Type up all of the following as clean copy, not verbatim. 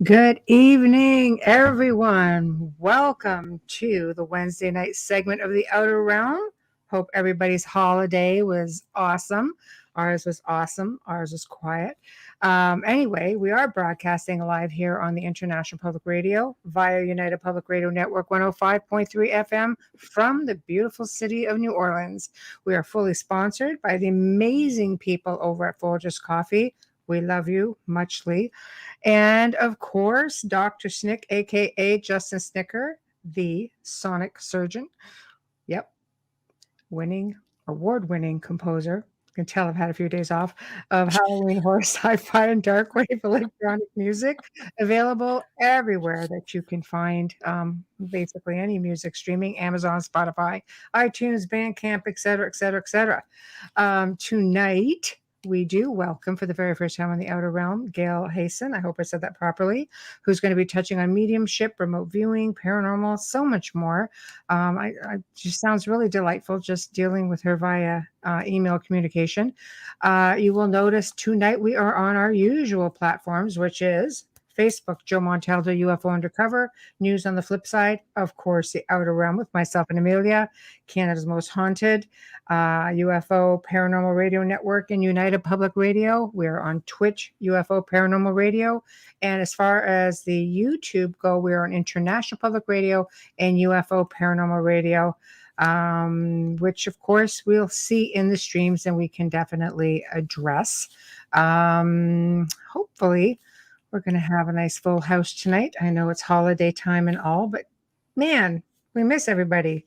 Good evening, everyone. Welcome to the Wednesday night segment of the Outer Realm. Hope everybody's holiday was awesome. Ours was awesome. Ours was quiet. Anyway, we are broadcasting live here on the International Public Radio via United Public Radio Network 105.3 FM from the beautiful city of New Orleans. We are fully sponsored by the amazing people over at Folgers Coffee. We love you muchly. And of course, Dr. Snick, aka Justin Snicker, the sonic surgeon. Yep, award-winning composer. You can tell I've had a few days off of Halloween horror, sci-fi, and dark wave electronic music, available everywhere that you can find basically any music streaming: Amazon, Spotify, iTunes, Bandcamp, etc., etc., etc. Tonight, we do welcome for the very first time on the Outer Realm, Gail Hayssen. I hope I said that properly. Who's going to be touching on mediumship, remote viewing, paranormal, so much more. She sounds really delightful just dealing with her via email communication. You will notice tonight we are on our usual platforms, which is Facebook, Joe Montaldo, UFO Undercover, News on the Flip Side, of course, the Outer Realm with myself and Amelia, Canada's Most Haunted, UFO Paranormal Radio Network, and United Public Radio. We're on Twitch, UFO Paranormal Radio. And as far as the YouTube go, we're on International Public Radio and UFO Paranormal Radio, which, of course, we'll see in the streams and we can definitely address. Hopefully, we're going to have a nice full house tonight. I know it's holiday time and all, but man, we miss everybody.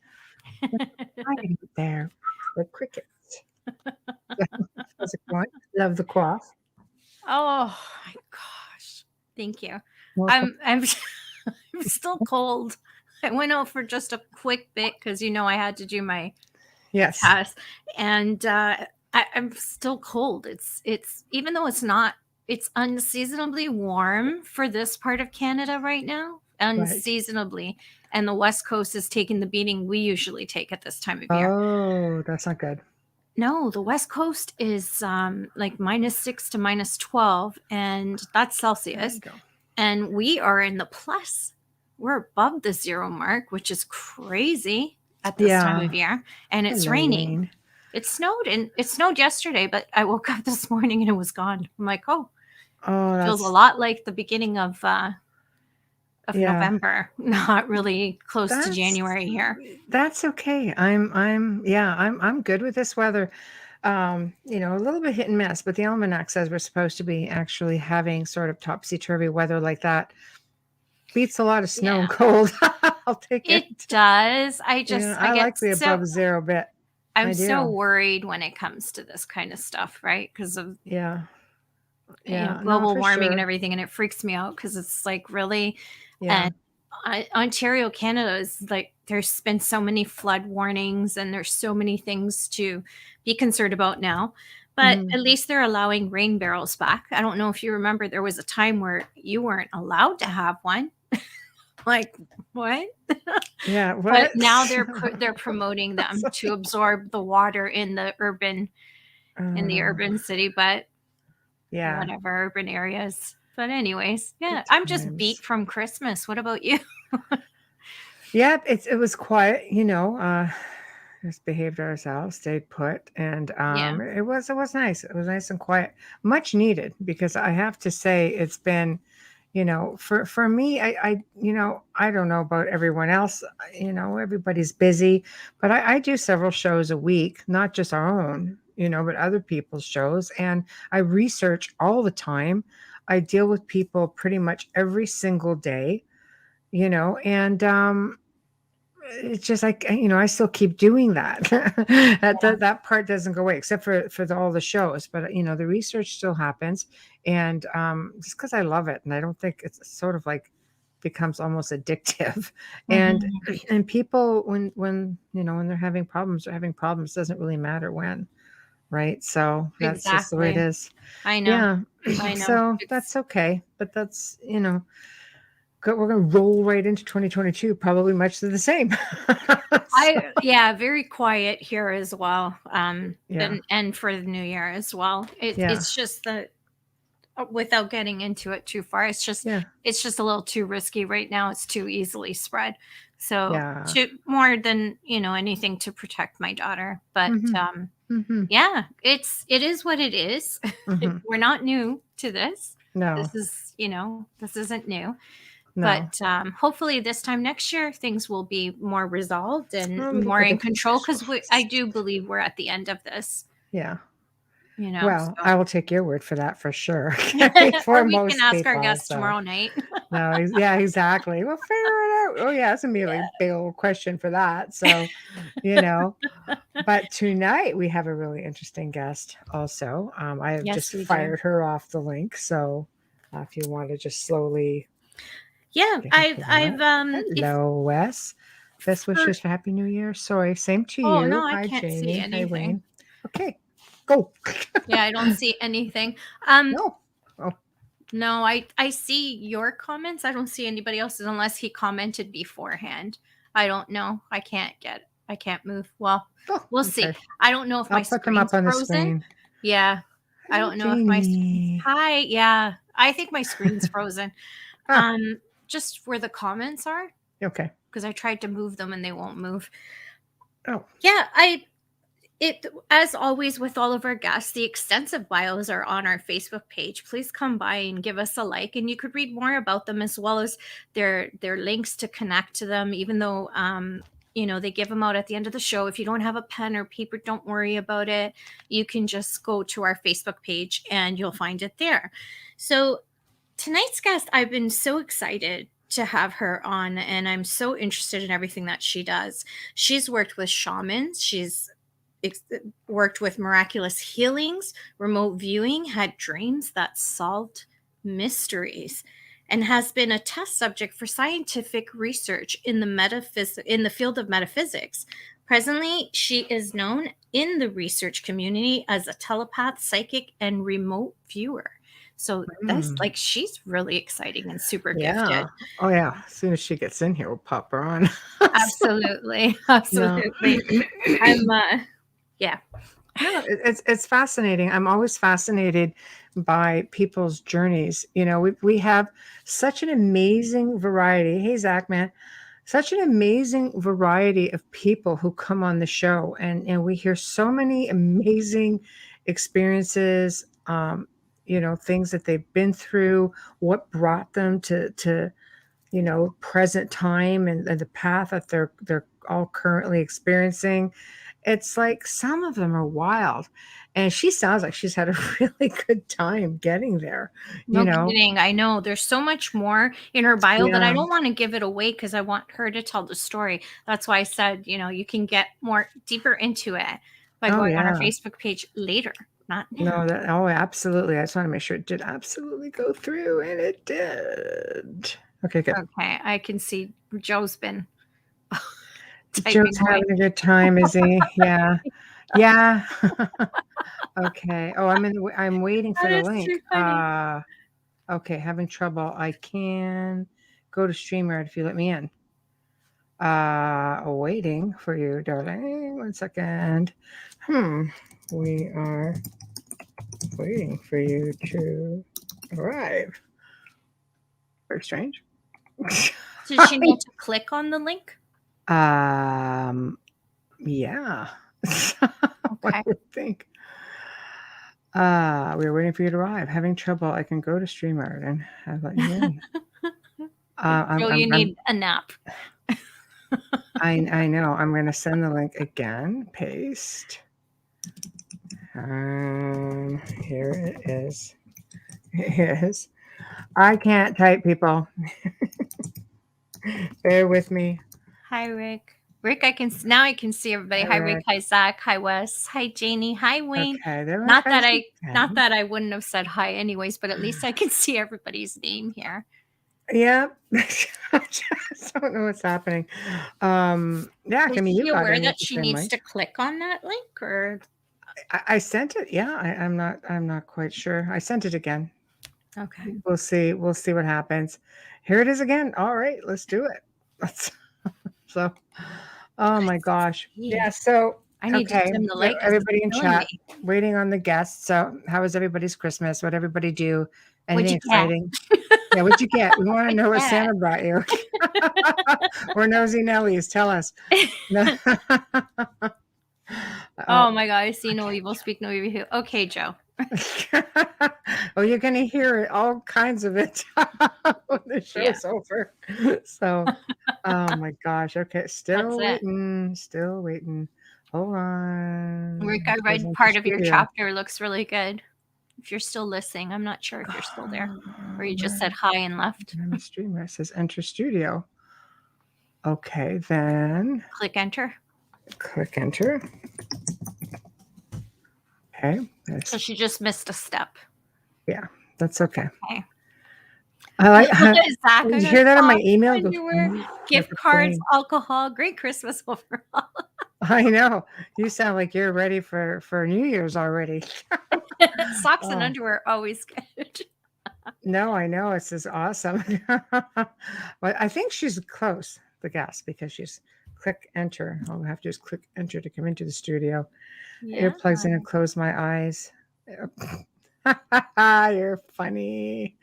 There, the crickets. How's it going? Love the quaff. Oh my gosh! Thank you. Welcome. I'm still cold. I went out for just a quick bit because I had to do my Yes. test, and I'm still cold. It's even though it's unseasonably warm for this part of Canada right now, unseasonably, and the West Coast is taking the beating we usually take at this time of year. Oh, that's not good. No, the West Coast is like -6 to -12, and that's Celsius. And we are in the plus. We're above the zero mark, which is crazy at this time of year. And it's raining. It snowed yesterday, but I woke up this morning and it was gone. I'm like, it feels a lot like the beginning of November, not really close to January here. That's okay. I'm good with this weather. A little bit hit and miss, but the almanac says we're supposed to be actually having sort of topsy-turvy weather like that. Beats a lot of snow and cold. I'll take it. It does. I like the above zero bit. I'm so worried when it comes to this kind of stuff, right? Because of global warming and everything, and it freaks me out because it's like really. And Ontario, Canada is like, there's been so many flood warnings and there's so many things to be concerned about now. But at least they're allowing rain barrels back. I don't know if you remember, there was a time where you weren't allowed to have one. Like, what? Yeah. What? But now they're promoting them to absorb the water in the urban city, but whatever, urban areas. But anyways, I'm just beat from Christmas. What about you? Yeah, it was quiet, just behaved ourselves, stayed put, and it was nice. It was nice and quiet, much needed, because I have to say it's been, for me, I don't know about everyone else, everybody's busy, but I do several shows a week, not just our own, but other people's shows, and I research all the time. I deal with people pretty much every single day, and it's just like, I still keep doing that. That part doesn't go away, except for all the shows. But, the research still happens. And just because I love it. And I don't think it's sort of like becomes almost addictive. And people, when they're having problems, doesn't really matter when. Right. So that's just the way it is. I know. Yeah. I know. So that's okay. But that's, we're going to roll right into 2022, probably much the same. Very quiet here as well. And for the new year as well. It's just that without getting into it too far, it's just Yeah. a little too risky right now. It's too easily spread. So Yeah. to more than anything to protect my daughter. But Mm-hmm. yeah, it is what it is. Mm-hmm. We're not new to this. No. This is this isn't new. No. But hopefully this time next year things will be more resolved and Oh, more in the control, fingers because I crossed. do believe we're at the end of this. Yeah. So. Well, I will take your word for that for sure. For Or we can most ask our people, guests so tomorrow night. no, yeah, exactly. We'll figure it out. Oh yeah, that's gonna be a big old question for that. So, you know, but tonight we have a really interesting guest. Also, I have Yes, just we do. fired her off the link. So, if you want to just slowly Yeah, get into I've that. if Hello, Wes. Best for wishes for Happy New Year. Sorry, same to oh no, you. I Hi, can't see Jamie. Hi, anything. Wayne. Okay, go. Yeah, I don't see anything. No. Oh, No, I see your comments. I don't see anybody else's unless he commented beforehand. I don't know. I can't move. Well, oh, we'll see. okay. I don't know if my I'll put them up screen's on the frozen. screen. Yeah. I Hi, don't know if my Jamie. Hi, yeah. I think my screen's frozen. Ah, Just where the comments are, okay. because I tried to move them and they won't move. Oh, Yeah, it as always with all of our guests, the extensive bios are on our Facebook page. Please come by and give us a like, and you could read more about them, as well as their links to connect to them. Even though they give them out at the end of the show. If you don't have a pen or paper, don't worry about it. You can just go to our Facebook page and you'll find it there. So tonight's guest, I've been so excited to have her on, and I'm so interested in everything that she does. She's worked with shamans. She's worked with miraculous healings, remote viewing, had dreams that solved mysteries, and has been a test subject for scientific research in the field of metaphysics. Presently, she is known in the research community as a telepath, psychic, and remote viewer. So that's she's really exciting and super yeah. gifted. Oh, yeah. As soon as she gets in here, we'll pop her on. Absolutely. No. Absolutely. I'm yeah. No, it's fascinating. I'm always fascinated by people's journeys. We have such an amazing variety. Hey, Zach, man, such an amazing variety of people who come on the show, and we hear so many amazing experiences. Things that they've been through, what brought them to present time and the path that they're all currently experiencing. It's like some of them are wild, and she sounds like she's had a really good time getting there. No kidding. I know there's so much more in her bio, but I Yeah. don't want to give it away because I want her to tell the story. That's why I said, you can get more deeper into it by Oh going on our yeah. Facebook page later, not now. No, oh, absolutely. I just want to make sure it did absolutely go through, and it did. Okay, good. Okay, I can see Joe's been typing Joe's away. having a good time, is he? Yeah. Yeah. Okay. Oh, I'm waiting for That the is too link. funny. Okay, having trouble. I can go to StreamYard if you let me in. Waiting for you, darling. 1 second. We are waiting for you to arrive. Very strange. Does she need to click on the link? Yeah. Okay. I would think. We were waiting for you to arrive. Having trouble. I can go to StreamYard and I'll let you in. Joe, you need a nap. I know. I'm going to send the link again. Paste. Here it is. It is. I can't type, people. Bear with me. Hi, Rick. Rick, I can see everybody. Hi, Rick. Hi, Zach. Hi, Wes. Hi, Janie. Hi, Wayne. Okay, there Not that I wouldn't have said hi anyways, but at least I can see everybody's name here. Yeah, I just don't know what's happening. Yeah, Was she aware that she needs to click on that link, or I sent it. Yeah, I'm not quite sure. I sent it again. okay. We'll see what happens. Here it is again. All right, let's do it. So, oh my gosh. Yeah, so I need to Okay, dim the so light because it's everybody in killing chat, me. waiting on the guests. So, how was everybody's Christmas? What everybody do? What'd Anything you get? exciting? Yeah, what'd you get? We want to What'd know you what get? Santa brought you. We're nosy Nellies. Tell us. No. Oh my God, I see no evil, speak no evil. Okay, Joe. Oh, you're going to hear all kinds of it when the show's over. So, oh my gosh. Okay, still That's it. waiting. Still waiting. Hold on. Rick, I read part of your chapter. Looks really good. If you're still listening, I'm not sure if you're still there, or you just said hi and left. I'm a streamer. It says enter studio. Okay, then Click enter. click enter. Okay. So she just missed a step. Yeah, that's okay. Okay. I like. Zach, Did you hear that in my email? Gift cards, alcohol, great Christmas overall. I know. You sound like you're ready for New Year's already. Socks and underwear are always good. No, I know. This is awesome. Well, I think she's close, the guest, because she's click enter. All I have to do is click enter to come into the studio. Yeah. Earplugs in and close my eyes. You're funny.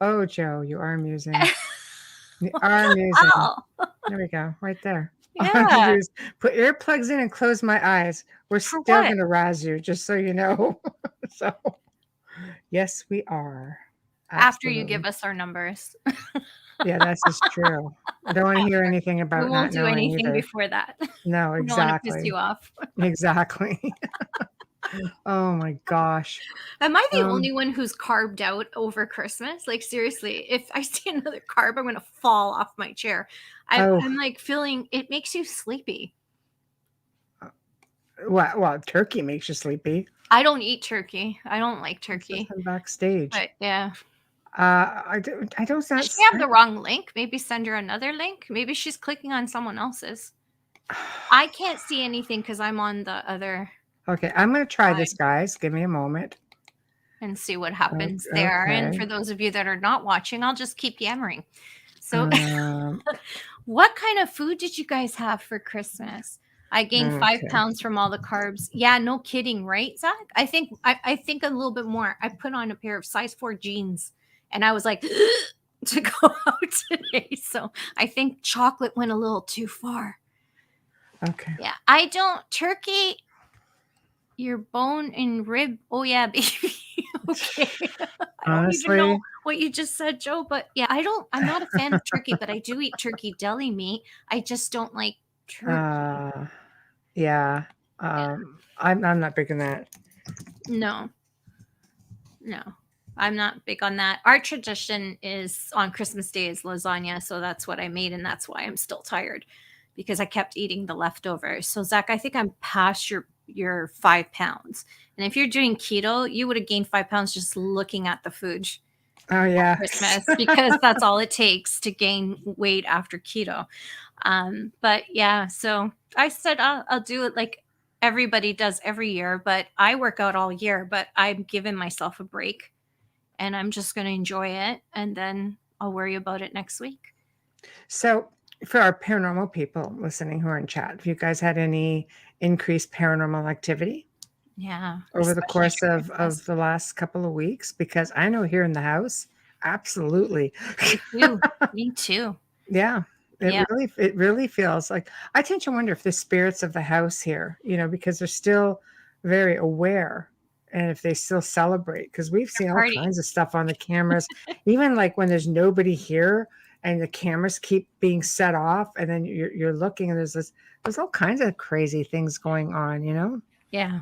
Oh, Joe, you are amusing. You are amusing. Oh. There we go, right there. Yeah. Put earplugs in and close my eyes. We're still going to razz you, just so you know. So, yes, we are. After you give us our numbers. Yeah, that's just true. I don't want to hear anything about we won't not do knowing anything either. before that. No, We don't want to piss exactly. you off. Exactly. Oh my gosh. Am I the only one who's carved out over Christmas? Like, seriously, if I see another carb, I'm going to fall off my chair. I'm like feeling, it makes you sleepy. Well, turkey makes you sleepy. I don't eat turkey. I don't like turkey. Backstage. But yeah. I don't. Does she have the wrong link? Maybe send her another link. Maybe she's clicking on someone else's. I can't see anything because I'm on the other. Okay, I'm going to try this, guys. Give me a moment. And see what happens there. And for those of you that are not watching, I'll just keep yammering. So, what kind of food did you guys have for Christmas? I gained 5 pounds from all the carbs. Yeah, no kidding, right, Zach? I think a little bit more. I put on a pair of size 4 jeans, and I was like to go out today. So I think chocolate went a little too far. Okay. Yeah, I don't turkey. Your bone and rib. Oh yeah, baby. Okay. I don't even know what you just said, Joe, but yeah, I'm not a fan of turkey, but I do eat turkey deli meat. I just don't like turkey. Yeah. I'm not big on that. No. I'm not big on that. Our tradition is on Christmas Day is lasagna, so that's what I made, and that's why I'm still tired because I kept eating the leftovers. So Zach, I think I'm past your 5 pounds. And if you're doing keto, you would have gained 5 pounds just looking at the food. Oh yeah. Christmas, because that's all it takes to gain weight after keto. But yeah, so I said I'll do it like everybody does every year, but I work out all year, but I'm giving myself a break and I'm just going to enjoy it. And then I'll worry about it next week. So for our paranormal people listening who are in chat, have you guys had any increased paranormal activity? Yeah. Over the course of the last couple of weeks? Because I know here in the house, absolutely. Me too. Yeah. It really feels like I tend to wonder if the spirits of the house here, because they're still very aware and if they still celebrate, because we've seen all kinds of stuff on the cameras, even like when there's nobody here and the cameras keep being set off and then you're looking and there's all kinds of crazy things going on, Yeah.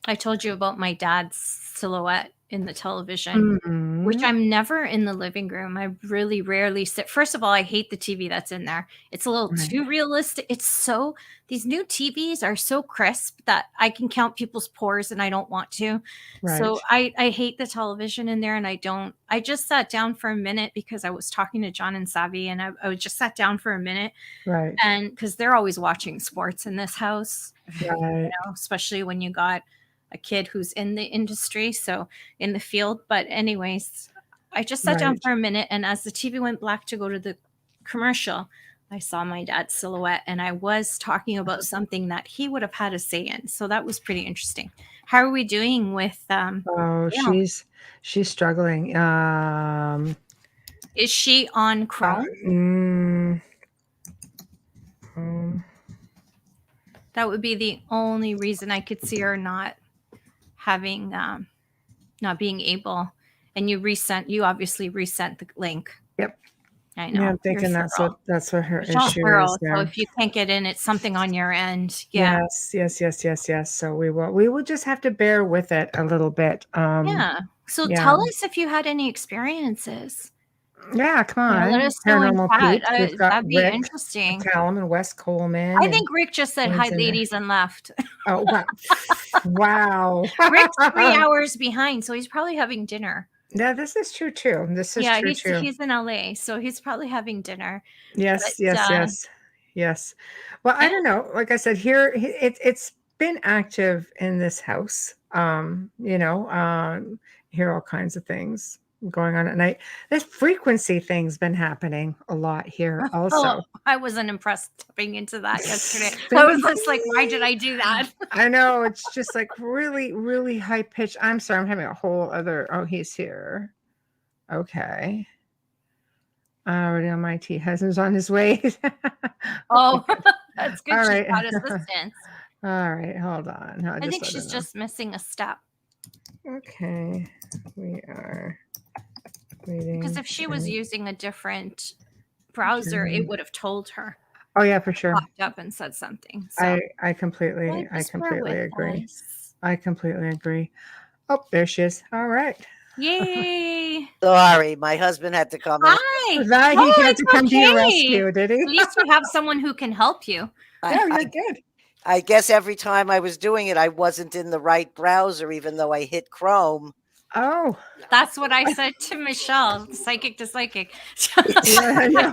I told you about my dad's silhouette in the television, which I'm never in the living room. I really rarely sit. First of all, I hate the TV that's in there. It's a little too realistic. These new TVs are so crisp that I can count people's pores and I don't want to. Right. So I hate the television in there and I just sat down for a minute because I was talking to John and Savvy and I just sat down for a minute. Right. And because they're always watching sports in this house, especially when you got a kid who's in the industry, so in the field. But anyways, I just sat down for a minute, and as the TV went black to go to the commercial, I saw my dad's silhouette, and I was talking about something that he would have had a say in. So that was pretty interesting. How are we doing with Oh, Gail? she's struggling. Is she on Chrome? Mm, mm, That would be the only reason I could see her not having not being able. And you obviously resent the link. yep. I Yeah, know. I'm You're thinking thorough. that's what her Michelle's issue thorough. is So there. if you can't get in, it's something on your end. Yeah. Yes. So we will just have to bear with it a little bit. Yeah. So Yeah. tell us if you had any experiences. Yeah, come Let on. us know in Paranormal chat. peeps. We've got That'd be Rick interesting. McCallum and Wes Coleman I and think Rick just said hi, Wayne's in there. ladies, and left. Oh wow. Wow. Rick's 3 hours behind, so he's probably having dinner. Yeah, this is true too. This is Yeah, true too. he's in LA, so he's probably having dinner. Yes. But Yes. Well, I yeah. don't know. Like I said, here it's been active in this house. Hear all kinds of things going on at night. This frequency thing's been happening a lot here Oh, also. I wasn't impressed stepping into that yesterday. I was just like, why did I do that? I know, it's just like really, really high pitched. I'm sorry, I'm having a whole other. Oh, he's here. Okay. Already on my tea. Husband's on his way. Oh, that's good. All She's right. got assistance. All right, hold on. I think she's just missing a step. Okay, we are waiting. Because if she was using a different browser, it would have told her. Oh yeah, for sure. Popped up and said something. So I completely agree. Us. I completely agree. Oh, there she is. All right. Yay! Sorry, my husband had to come in. Hi. That he had to come to your rescue, did he? At least you have someone who can help you. You're good. I guess every time I was doing it, I wasn't in the right browser, even though I hit Chrome. Oh, that's what I said to Michelle, psychic to psychic. Yeah.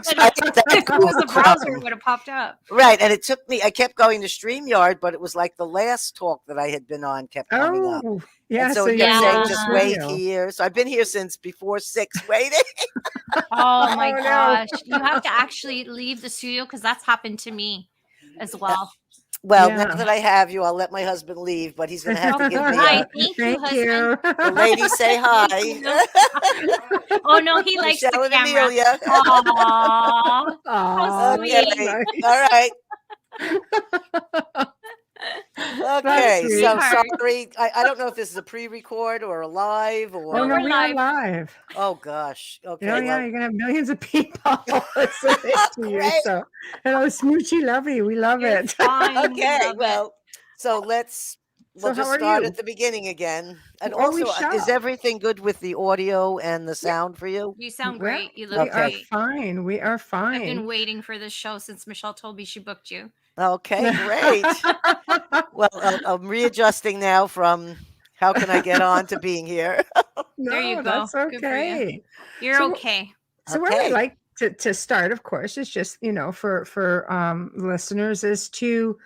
If it was a browser, it would have popped up. Right, and it took me. I kept going to StreamYard, but it was like the last talk that I had been on kept coming up. Yeah. And so you're you're saying Yeah. just wait here. So I've been here since before 6, waiting. Oh my Oh, no. gosh! You have to actually leave the studio because that's happened to me as well. Well, Yeah. now that I have you, I'll let my husband leave, but he's going to have to give me Hi, a. thank you, husband. The ladies say hi. Oh no, he likes Michelle the and camera. Amelia. Aww. Aw, sweet. Okay. All right. Okay, sweet. so sorry. I don't know if this is a pre-record or a live or. Oh no, we're we are live. live. Oh gosh. Okay. Oh yeah, well, you're gonna have millions of people listening to you. Great. So, hello, smoochy lovey, we love You're it. fine. We Okay. love it. Well, so we'll So just how are start you? at the beginning again. And Oh, we also, is shall. everything good with the audio and the sound for you? You sound Well, great. You we look are great. fine. We are I've been fine. waiting for this show since Michelle told me she booked you. Okay, great. Well, I'm readjusting now from how can I get on to being here. There you No, go. that's Good for you. okay. You're So- okay. So where we Okay. like to start, of course, is just for listeners is to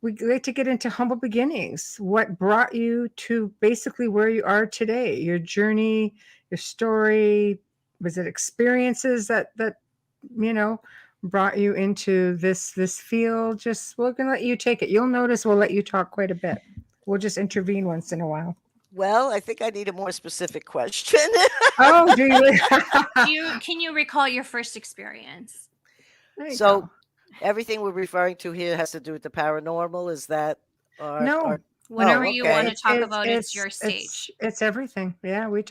we like to get into humble beginnings. What brought you to basically where you are today? Your journey, your story. Was it experiences that brought you into this field? Just we're gonna let you take it. You'll notice we'll let you talk quite a bit. We'll just intervene once in a while. Well, I think I need a more specific question. Oh, do you? Can you recall your first experience? There you So go. everything we're referring to here has to do with the paranormal. Is that? No. Whatever Oh, you okay. want to talk about, it's your stage. It's everything. Yeah, we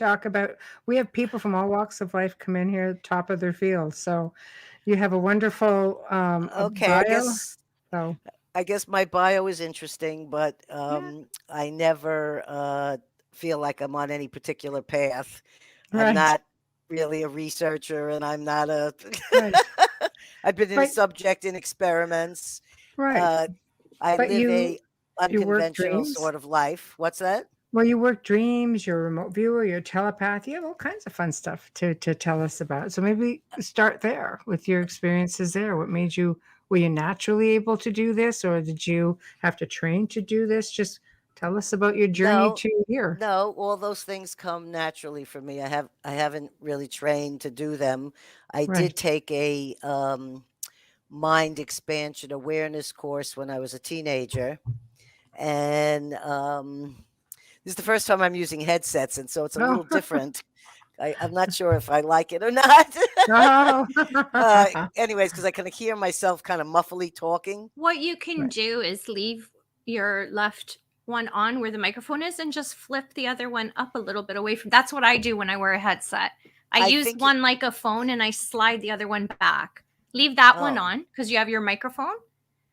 have people from all walks of life come in here, top of their field. So you have a wonderful Okay, bio. I guess my bio is interesting, but I never feel like I'm on any particular path. Right. I'm not really a researcher, and I'm not a. Right. I've been a But- subject in experiments. Right. I But live a you work unconventional dreams? sort of life. What's that? Well, you work dreams, you're a remote viewer, you're a telepath. You have all kinds of fun stuff to tell us about. So maybe start there with your experiences there. What made you, were you naturally able to do this, or did you have to train to do this? Just tell us about your journey to here. No, all those things come naturally for me. I haven't really trained to do them. I Right. did take a mind expansion awareness course when I was a teenager. And this is the first time I'm using headsets, and so it's a Oh. little different. I'm not sure if I like it or not. Oh. Anyways, because I can hear myself kind of muffly talking. What you can Right. do is leave your left one on where the microphone is and just flip the other one up a little bit away from. That's what I do when I wear a headset. I use think one like a phone and I slide the other one back. Leave that one Oh, on because you have your microphone.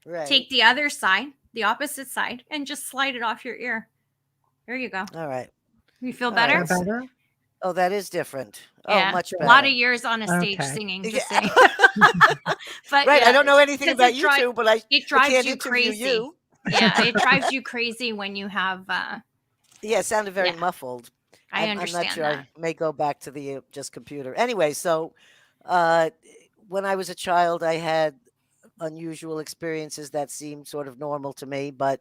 right. Take the other side, the opposite side, and just slide it off your ear. There you go. All right. You feel All better? right. Is that better? Oh, that is different. Yeah. Oh, much A lot better. of years on a stage Okay. singing, Yeah. just saying. But Right. yeah, I don't know anything 'cause about it you two, but I drives can't you interview crazy. you. Yeah, it drives you crazy when you have Yeah, it sounded very yeah, muffled. I I'm not understand sure. that. I may go back to the just computer. Anyway, so uh, when I was a child, I had unusual experiences that seemed sort of normal to me, but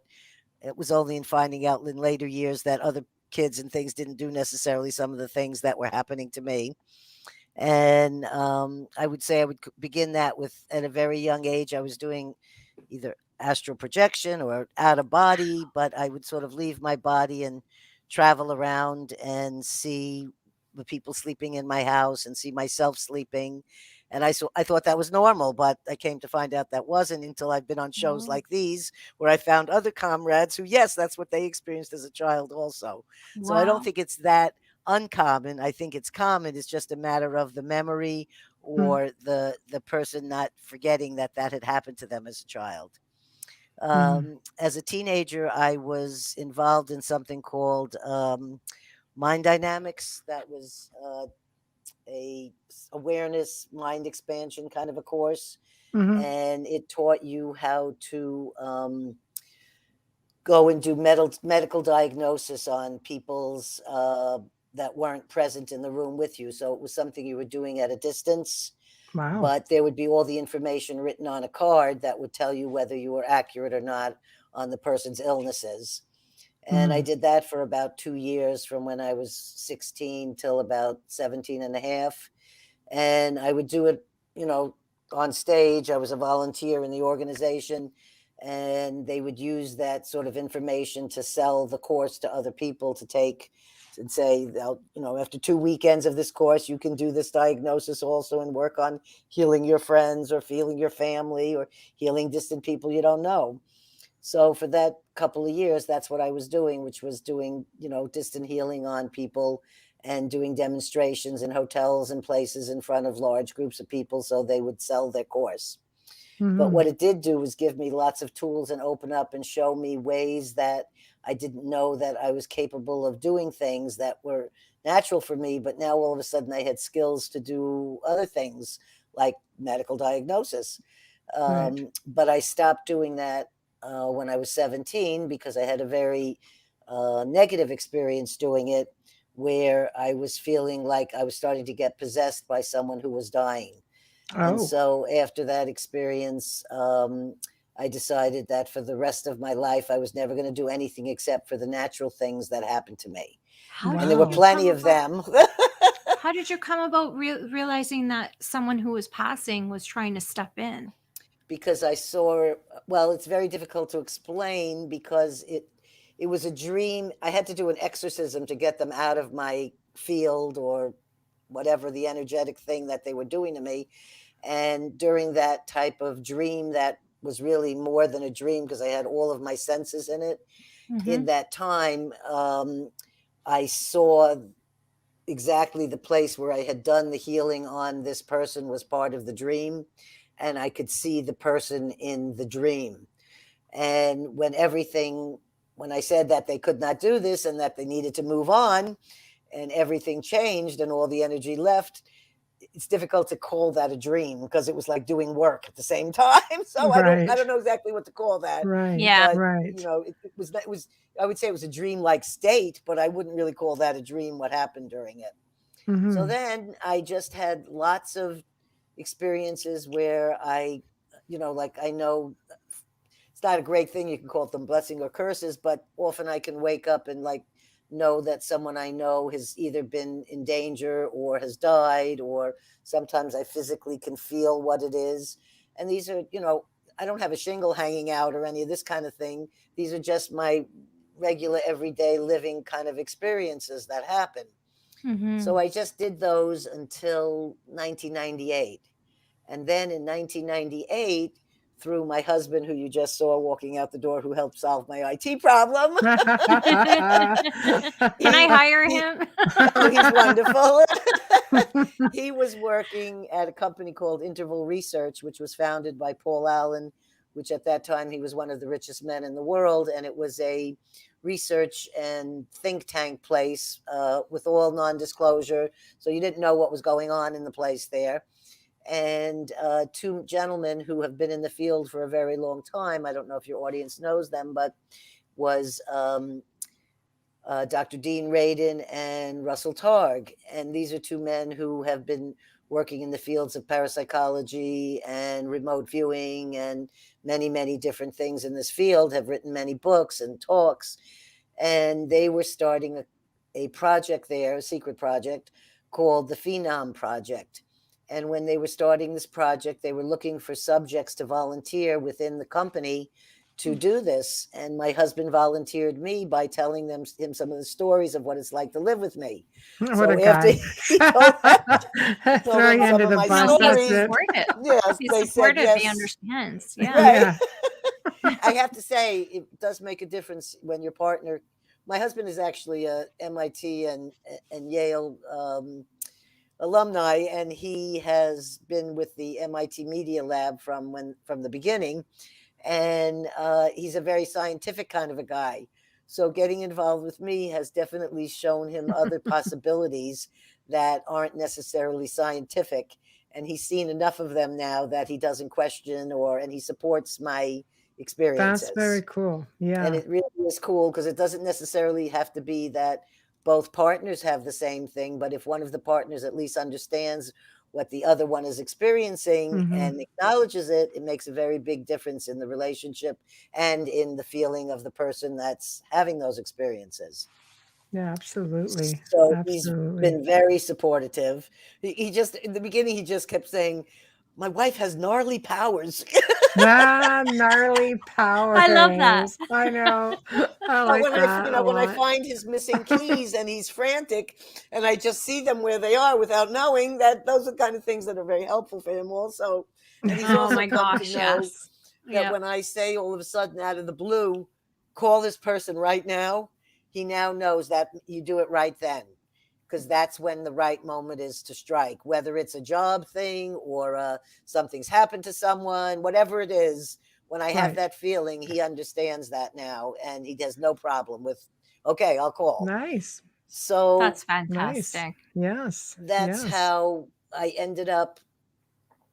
it was only in finding out in later years that other kids and things didn't do necessarily some of the things that were happening to me. And I would say I would begin that with at a very young age. I was doing either astral projection or out of body, but I would sort of leave my body and travel around and see the people sleeping in my house and see myself sleeping. And I thought that was normal, but I came to find out that wasn't until I've been on shows Oh, like these where I found other comrades who, yes, that's what they experienced as a child also. So I don't wow. think it's that uncommon. I think it's common. It's just a matter of the memory Mm, or the person not forgetting that that had happened to them as a child. mm, As a teenager, I was involved in something called mind dynamics. That was a awareness mind expansion kind of a course, mhm. and it taught you how to go and do medical diagnosis on people's that weren't present in the room with you. So it was something you were doing at a distance, Wow. but there would be all the information written on a card that would tell you whether you were accurate or not on the person's illnesses. And I Mm, did that for about 2 years from when I was 16 till about 17 and a half. And I would do it, you know, on stage. I was a volunteer in the organization, and they would use that sort of information to sell the course to other people to take and say, you know, after 2 weekends of this course, you can do this diagnosis also and work on healing your friends or healing your family or healing distant people you don't know. So for that couple of years, that's what I was doing, which was doing, you know, distant healing on people and doing demonstrations in hotels and places in front of large groups of people so they would sell their course. But mhm. what it did do was give me lots of tools and open up and show me ways that I didn't know that I was capable of doing things that were natural for me. But now all of a sudden I had skills to do other things like medical diagnosis. Right. But I stopped doing that when I was 17 because I had a very negative experience doing it where I was feeling like I was starting to get possessed by someone who was dying. And Oh, so after that experience, I decided that for the rest of my life, I was never going to do anything except for the natural things that happened to me. How And there were did you wow. plenty come of about them. how did you come about realizing that someone who was passing was trying to step in? Because I saw, well, it's very difficult to explain because it was a dream. I had to do an exorcism to get them out of my field or whatever the energetic thing that they were doing to me. And during that type of dream, that was really more than a dream because I had all of my senses in it. Mm-hmm. In that time, I saw exactly the place where I had done the healing on this person was part of the dream. And I could see the person in the dream. And when I said that they could not do this and that they needed to move on, and everything changed and all the energy left, it's difficult to call that a dream because it was like doing work at the same time. So I Right. don't know exactly what to call that, Right. Yeah. but you Right. know, it was I would say it was a dream-like state, but I wouldn't really call that a dream what happened during it. So Mhm. then I just had lots of experiences where you know, like I know it's not a great thing. You can call them blessing or curses, but often I can wake up and like know that someone I know has either been in danger or has died, or sometimes I physically can feel what it is. And these are, I don't have a shingle hanging out or any of this kind of thing. These are just my regular everyday living kind of experiences that happen. Mm-hmm. So I just did those until 1998. And then in 1998, through my husband, who you just saw walking out the door, who helped solve my IT problem. Can I hire him? Oh, he's wonderful. He was working at a company called Interval Research, which was founded by Paul Allen, which at that time he was one of the richest men in the world. And it was a research and think tank place with all non-disclosure. So you didn't know what was going on in the place there. And two gentlemen who have been in the field for a very long time. I don't know if your audience knows them, but was Dr. Dean Radin and Russell Targ. And these are two men who have been working in the fields of parapsychology and remote viewing and many, many different things in this field, have written many books and talks. And they were starting a project there, a secret project called the Phenom Project. And when they were starting this project, they were looking for subjects to volunteer within the company to do this. And my husband volunteered me by telling him some of the stories of what it's like to live with me. What So a after guy. he told Throw you them some under of the my bus. No, That's he's stories, it. supportive. yes, He's they said supportive. yes. He understands. Yeah. Right. Yeah. I have to say, it does make a difference when your partner. My husband is actually a MIT and Yale alumni, and he has been with the MIT Media Lab from the beginning, and he's a very scientific kind of a guy. So getting involved with me has definitely shown him other possibilities that aren't necessarily scientific, and he's seen enough of them now that he doesn't question and he supports my experiences. That's very cool. Yeah. And it really is cool because it doesn't necessarily have to be that both partners have the same thing, but if one of the partners at least understands what the other one is experiencing and acknowledges it, it makes a very big difference in the relationship and in the feeling of the person that's having those experiences. Yeah, absolutely. So he's Absolutely. been very supportive. He just, in the beginning, he just kept saying, my wife has gnarly powers. Gnarly powers. I love that. I know. I But like when that a when I lot. find his missing keys and he's frantic and I just see them where they are without knowing, that those are the kind of things that are very helpful for him also. And he's Oh also my come to gosh, know yes. that Yeah. when I say all of a sudden out of the blue, call this person right now, he now knows that you do it right then, because that's when the right moment is to strike, whether it's a job thing or something's happened to someone, whatever it is. When I have Right. that feeling, he understands that now, and he has no problem with, okay, I'll call. Nice. So That's Nice. fantastic. Yes. that's Yes. how I ended up.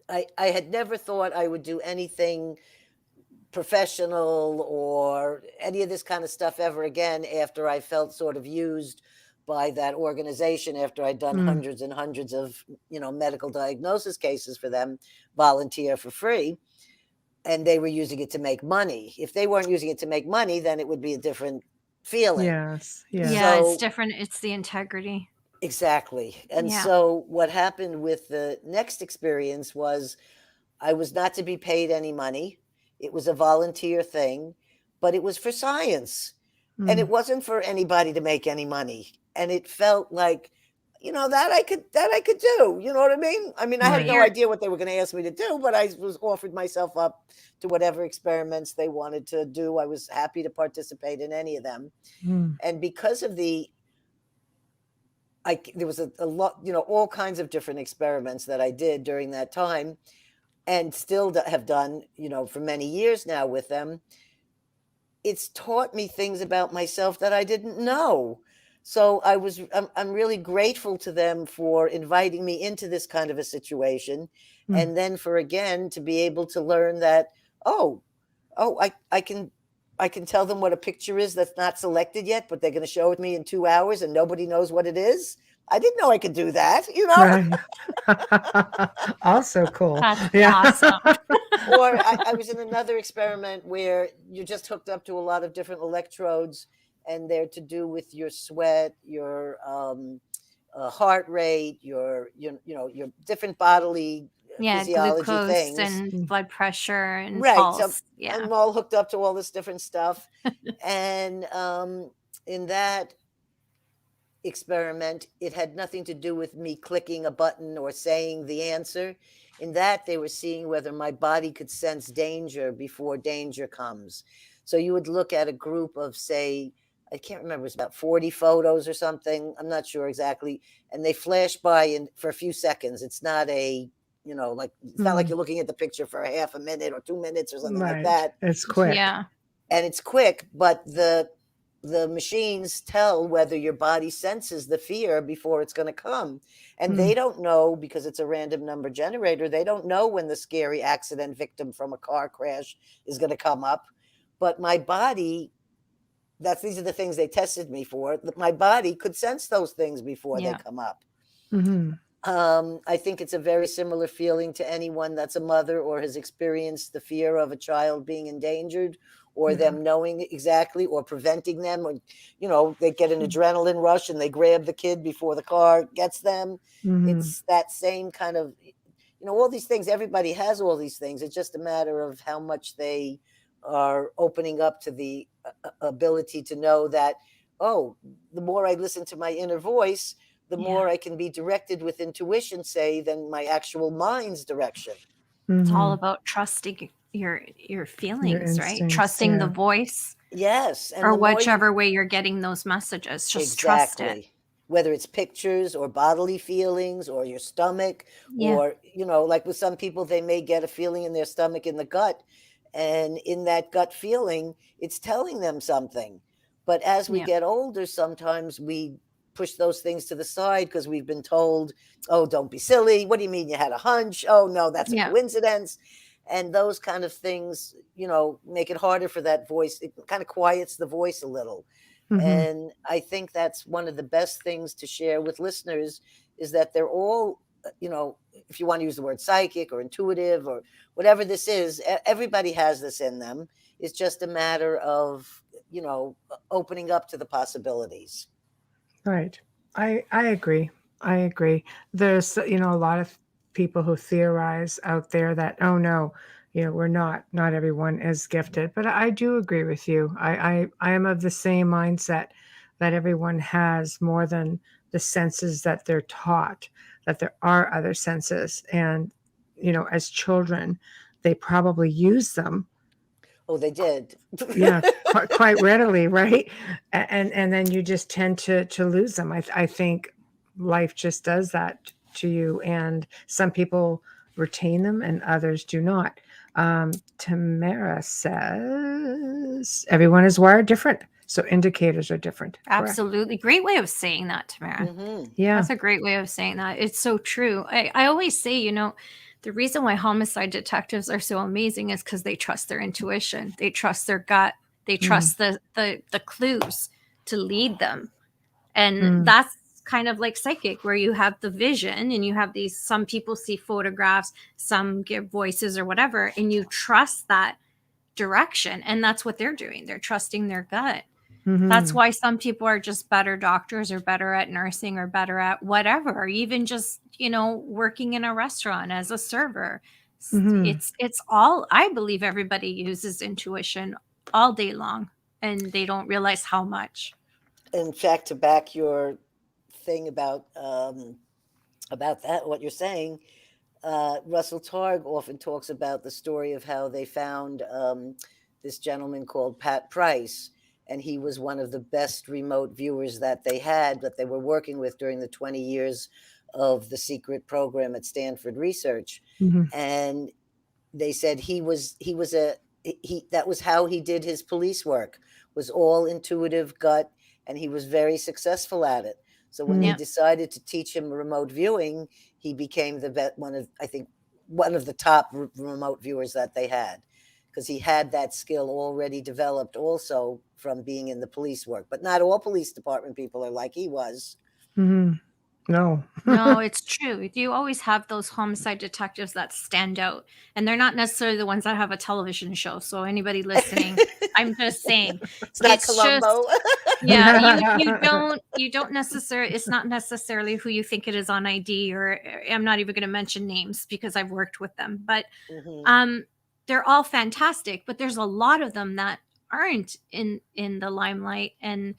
I had never thought I would do anything professional or any of this kind of stuff ever again after I felt sort of used by that organization, after I'd done hundreds and hundreds of medical diagnosis cases for them, volunteer for free, and they were using it to make money. If they weren't using it to make money, then it would be a different feeling. Yes. Yes. Yeah, it's So different. It's the integrity. exactly. And Yeah. so what happened with the next experience was I was not to be paid any money. It was a volunteer thing, but it was for science. And it wasn't for anybody to make any money. And it felt like, that I could do. You know what I mean? I mean, I had Right. no idea what they were going to ask me to do, but I was offered myself up to whatever experiments they wanted to do. I was happy to participate in any of them. And because of there was a lot, all kinds of different experiments that I did during that time, and still have done, for many years now with them. It's taught me things about myself that I didn't know. So I'm really grateful to them for inviting me into this kind of a situation. And then again, to be able to learn that, I can tell them what a picture is that's not selected yet, but they're going to show it me in 2 hours and nobody knows what it is. I didn't know I could do that, Right. Also cool. That's Yeah. awesome. Or I was in another experiment where you're just hooked up to a lot of different electrodes, and they're to do with your sweat, your heart rate, your different bodily physiology glucose things. and blood pressure and Right. So pulse. Yeah. I'm all hooked up to all this different stuff. And in that experiment, it had nothing to do with me clicking a button or saying the answer. In that, they were seeing whether my body could sense danger before danger comes. So you would look at a group of, say, I can't remember, it was about 40 photos or something. I'm not sure exactly. And they flash by for a few seconds. It's not a, like, it's not like you're looking at the picture for a half a minute or 2 minutes or something like that. It's quick. Yeah. And it's quick, but the machines tell whether your body senses the fear before it's going to come. And they don't know, because it's a random number generator, they don't know when the scary accident victim from a car crash is going to come up. But my body, these are the things they tested me for. My body could sense those things before they come up. I think it's a very similar feeling to anyone that's a mother or has experienced the fear of a child being endangered, or them knowing exactly, or preventing them, or, they get an adrenaline rush and they grab the kid before the car gets them. It's that same kind of, all these things. Everybody has all these things. It's just a matter of how much they are opening up to the ability to know that, oh, the more I listen to my inner voice, the more I can be directed with intuition, say, than my actual mind's direction. It's all about trusting your feelings, right? Trusting the voice. Yes. And or whichever way you're getting those messages, just trust it. Whether it's pictures or bodily feelings or your stomach, or, like with some people, they may get a feeling in their stomach, in the gut. And in that gut feeling, it's telling them something. But as we get older, sometimes we push those things to the side because we've been told, oh, don't be silly. What do you mean you had a hunch? Oh, no, that's a coincidence. And those kind of things, make it harder for that voice. It kind of quiets the voice a little. And I think that's one of the best things to share with listeners, is that they're all, if you want to use the word psychic or intuitive or whatever this is, everybody has this in them. It's just a matter of, opening up to the possibilities. Right. I agree. I agree. There's, a lot of people who theorize out there that, oh no, we're not everyone is gifted. But I do agree with you. I am of the same mindset that everyone has more than the senses that they're taught, that there are other senses. And, as children, they probably use them. Oh, they did. Yeah, quite readily, right? And then you just tend to lose them. I think life just does that to you, and some people retain them and others do not. Tamara says everyone is wired different, so indicators are different. Absolutely. Great way of saying that, Tamara. Yeah, that's a great way of saying that. It's so true. I always say, the reason why homicide detectives are so amazing is because they trust their intuition. They trust their gut. They trust the clues to lead them. And that's kind of like psychic, where you have the vision and you have some people see photographs, some give voices or whatever, and you trust that direction. And that's what they're doing. They're trusting their gut. That's why some people are just better doctors, or better at nursing, or better at whatever, or even just, working in a restaurant as a server. It's all, I believe everybody uses intuition all day long, and they don't realize how much. In fact, to back your thing about that, what you're saying, Russell Targ often talks about the story of how they found this gentleman called Pat Price, and he was one of the best remote viewers that they were working with during the 20 years of the secret program at Stanford Research. And they said that was how he did his police work, was all intuitive gut, and he was very successful at it. So when they decided to teach him remote viewing, he became one of the top remote viewers that they had, because he had that skill already developed also from being in the police work. But not all police department people are like he was. No. No, it's true. You always have those homicide detectives that stand out, and they're not necessarily the ones that have a television show. So anybody listening, I'm just saying, It's not it's Columbo. just yeah, you don't necessarily, it's not necessarily who you think it is on ID, or I'm not even going to mention names because I've worked with them, but Mhm. they're all fantastic, but there's a lot of them that aren't in the limelight. And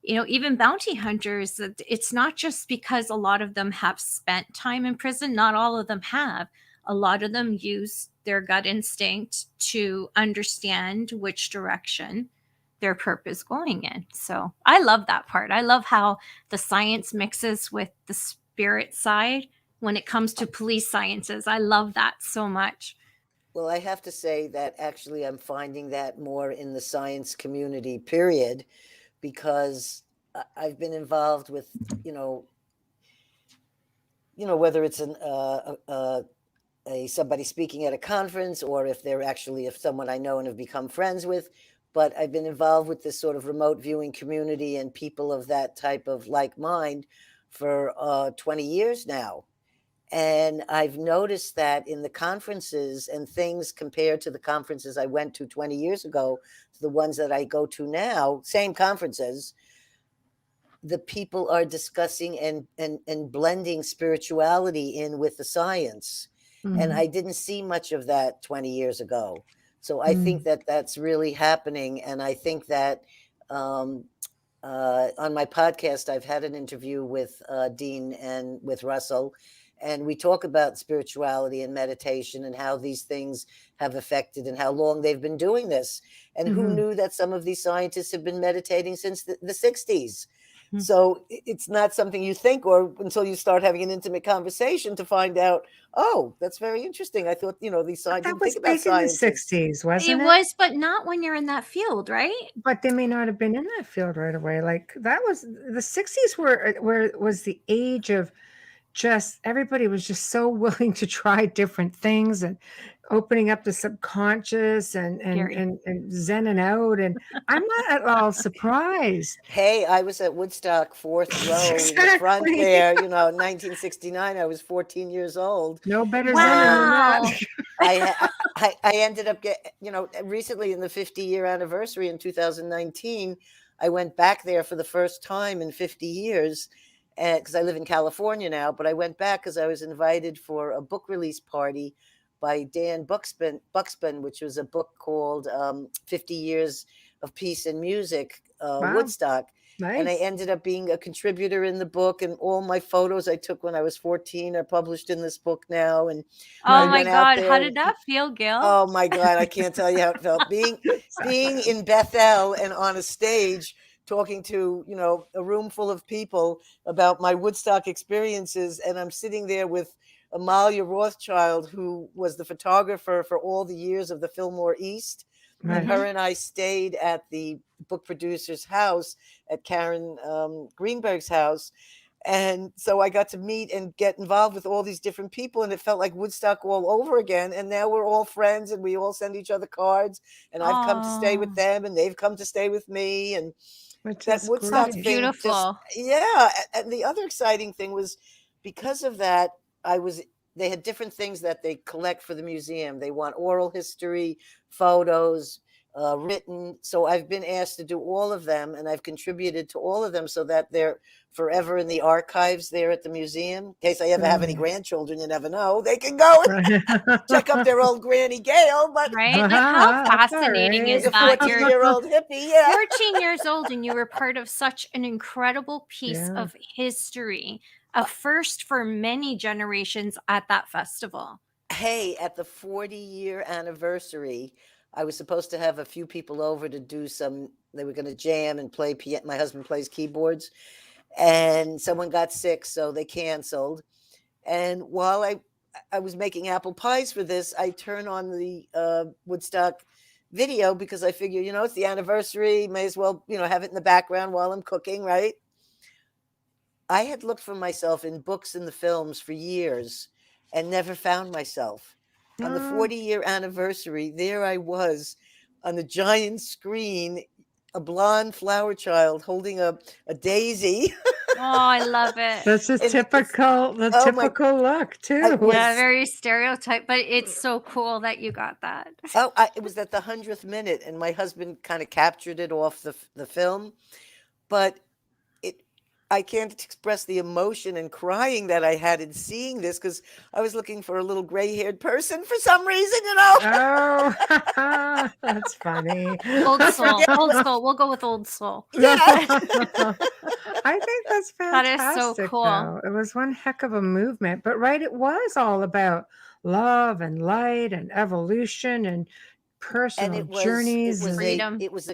even bounty hunters, it's not just because a lot of them have spent time in prison. Not all of them have. A lot of them use their gut instinct to understand which direction their purpose going in. So I love that part. I love how the science mixes with the spirit side when it comes to police sciences. I love that so much. Well, I have to say that actually I'm finding that more in the science community, period, because I've been involved with, whether it's somebody speaking at a conference, or if someone I know and have become friends with. But I've been involved with this sort of remote viewing community and people of that type of like mind for 20 years now. And I've noticed that in the conferences and things compared to the conferences I went to 20 years ago, to the ones that I go to now, same conferences, the people are discussing and blending spirituality in with the science. And I didn't see much of that 20 years ago. So I think that that's really happening. And I think that on my podcast, I've had an interview with Dean and with Russell, and we talk about spirituality and meditation and how these things have affected and how long they've been doing this. And who knew that some of these scientists have been meditating since the 60s? So it's not something you think, or until you start having an intimate conversation to find out, oh, that's very interesting. I thought, these But science that didn't was think about big in the scientists. 60s, It wasn't it? was, but not when you're in that field, right? But they may not have been in that field right away. Like that was the 60s where was the age of just everybody was just so willing to try different things and opening up the subconscious Gary. and zenning out. And I'm not at all surprised. Hey, I was at Woodstock, fourth row in the front Exactly. there, 1969. I was 14 years old. No better zenning than Wow. that. I ended up recently in the 50-year anniversary in 2019, I went back there for the first time in 50 years, because I live in California now, but I went back because I was invited for a book release party by Dan Buxton, which was a book called 50 Years of Peace and Music, Wow. Woodstock. And I Nice. ended up being a contributor in the book, and all my photos I took when I was 14 are published in this book now. And I Oh my went out God. How there. did that feel, Gail? Oh my God, I can't tell you how it felt being in Bethel and on a stage talking to, a room full of people about my Woodstock experiences. And I'm sitting there with Amalia Rothschild, who was the photographer for all the years of the Fillmore East. And her and I stayed at the book producer's house, at Karen Greenberg's house. And so I got to meet and get involved with all these different people, and it felt like Woodstock all over again. And now we're all friends, and we all send each other cards, and I've come to stay with them, and they've come to stay with me. And Which that is Woodstock That's great. thing just, beautiful. yeah. And the other exciting thing was, because of that, they had different things that they collect for the museum. They want oral history, photos, written. So I've been asked to do all of them, and I've contributed to all of them so that they're forever in the archives there at the museum. In case I ever have any grandchildren, you never know, they can go and check up their old Granny Gail. But Right? Like, how That's all fascinating is right. a that? You're 14-year-old hippie, yeah. 14 years old and you were part of such an incredible piece Yeah. of history, a first for many generations at that festival. Hey, at the 40-year anniversary, I was supposed to have a few people over to do they were going to jam and play piano. My husband plays keyboards, and someone got sick, so they canceled. And while I was making apple pies for this, I turn on the Woodstock video, because I figure, it's the anniversary, may as well, have it in the background while I'm cooking, right? I had looked for myself in books and the films for years and never found myself. On the 40-year anniversary, there I was on the giant screen a blonde flower child holding a daisy. Oh, I love it. That's just And it was- the oh my- typical look too. was- Yeah, very stereotype, but it's so cool that you got that. it was at the 100th minute, and my husband kind of captured it off the film. But I can't express the emotion and crying that I had in seeing this, because I was looking for a little gray-haired person for some reason, Oh, that's funny. Old soul. Old soul. We'll go with old soul. Yeah. I think that's That fantastic. is so cool. Though. It was one heck of a movement, but right, it was all about love and light and evolution and personal journeys. Freedom. It was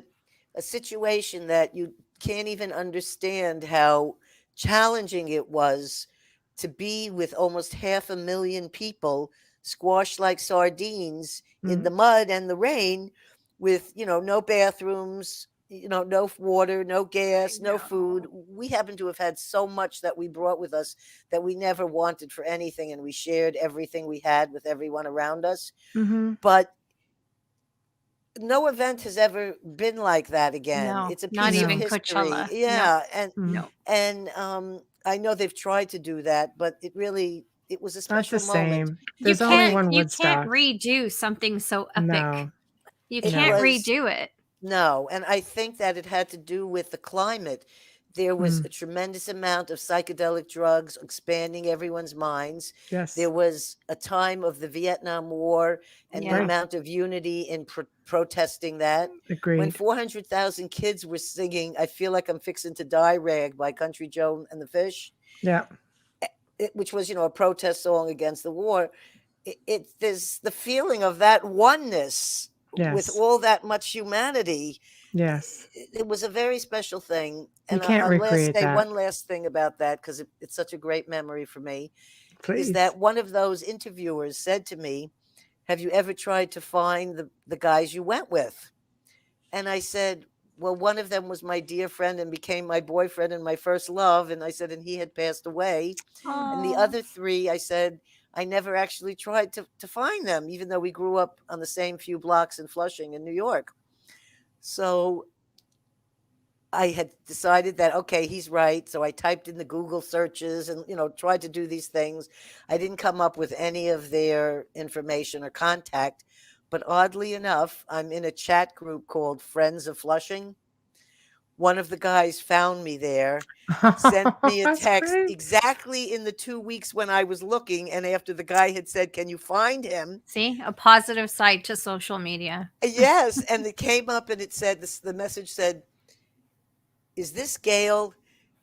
a situation that you can't even understand how challenging it was to be with almost 500,000 people squashed like sardines in the mud and the rain, with no bathrooms, no water, no gas, no food. We happen to have had so much that we brought with us that we never wanted for anything, and we shared everything we had with everyone around us. But no event has ever been like that again. No, it's a piece not of even history. Coachella. Yeah, No. and I know they've tried to do that, but it was a Not special the moment. same. There's only one You Woodstock. can't redo something so epic. No. You It can't was- redo it. No, and I think that it had to do with the climate. There was a tremendous amount of psychedelic drugs expanding everyone's minds. Yes. There was a time of the Vietnam War and the Yeah. amount of unity in protesting that. Agreed. When 400,000 kids were singing "I Feel Like I'm Fixing to Die" Rag by Country Joe and the Fish, Yeah. which was, a protest song against the war, there's the feeling of that oneness with Yes. all that much humanity. Yes. It was a very special thing. You And can't recreate that. one last thing about that, because it's such a great memory for me, Please. is that one of those interviewers said to me, "Have you ever tried to find the guys you went with?" And I said, "Well, one of them was my dear friend and became my boyfriend and my first love." And I said, "And he had passed away." And the Aw. other three, I said, I never actually tried to find them, even though we grew up on the same few blocks in Flushing in New York. So I had decided that, okay, he's right. So I typed in the Google searches and, tried to do these things. I didn't come up with any of their information or contact. But oddly enough, I'm in a chat group called Friends of Flushing. One of the guys found me there, sent me a That's text great. exactly in the 2 weeks when I was looking. And after the guy had said, "Can you find him?" See, a positive side to social media. Yes. And it came up and it said, the message said, "Is this Gail?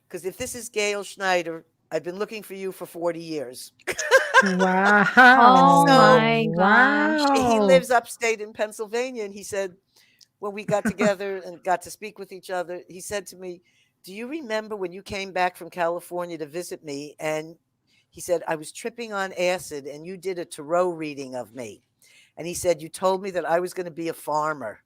Because if this is Gail Schneider, I've been looking for you for 40 years. Wow. Oh So- my gosh. He Wow. lives upstate in Pennsylvania. And he said, when we got together and got to speak with each other, he said to me, "Do you remember when you came back from California to visit me?" And he said, "I was tripping on acid and you did a tarot reading of me. And he said, you told me that I was going to be a farmer."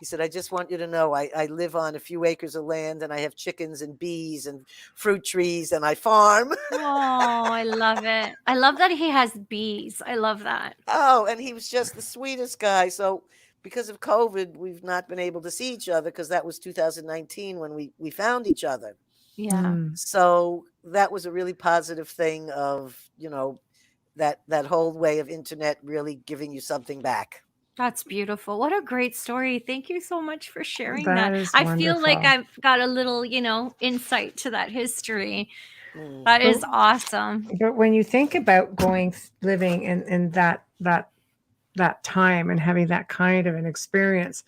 He said, "I just want you to know I live on a few acres of land and I have chickens and bees and fruit trees and I farm." Oh, I love it. I love that he has bees. I love that. Oh, and he was just the sweetest guy. So because of COVID, we've not been able to see each other, because that was 2019 when we found each other. Yeah. So that was a really positive thing of, that whole way of internet really giving you something back. That's beautiful. What a great story. Thank you so much for sharing That that. is I feel like wonderful. I've got a little, insight to that history. Mm. That is awesome. But when you think about living in that time and having that kind of an experience,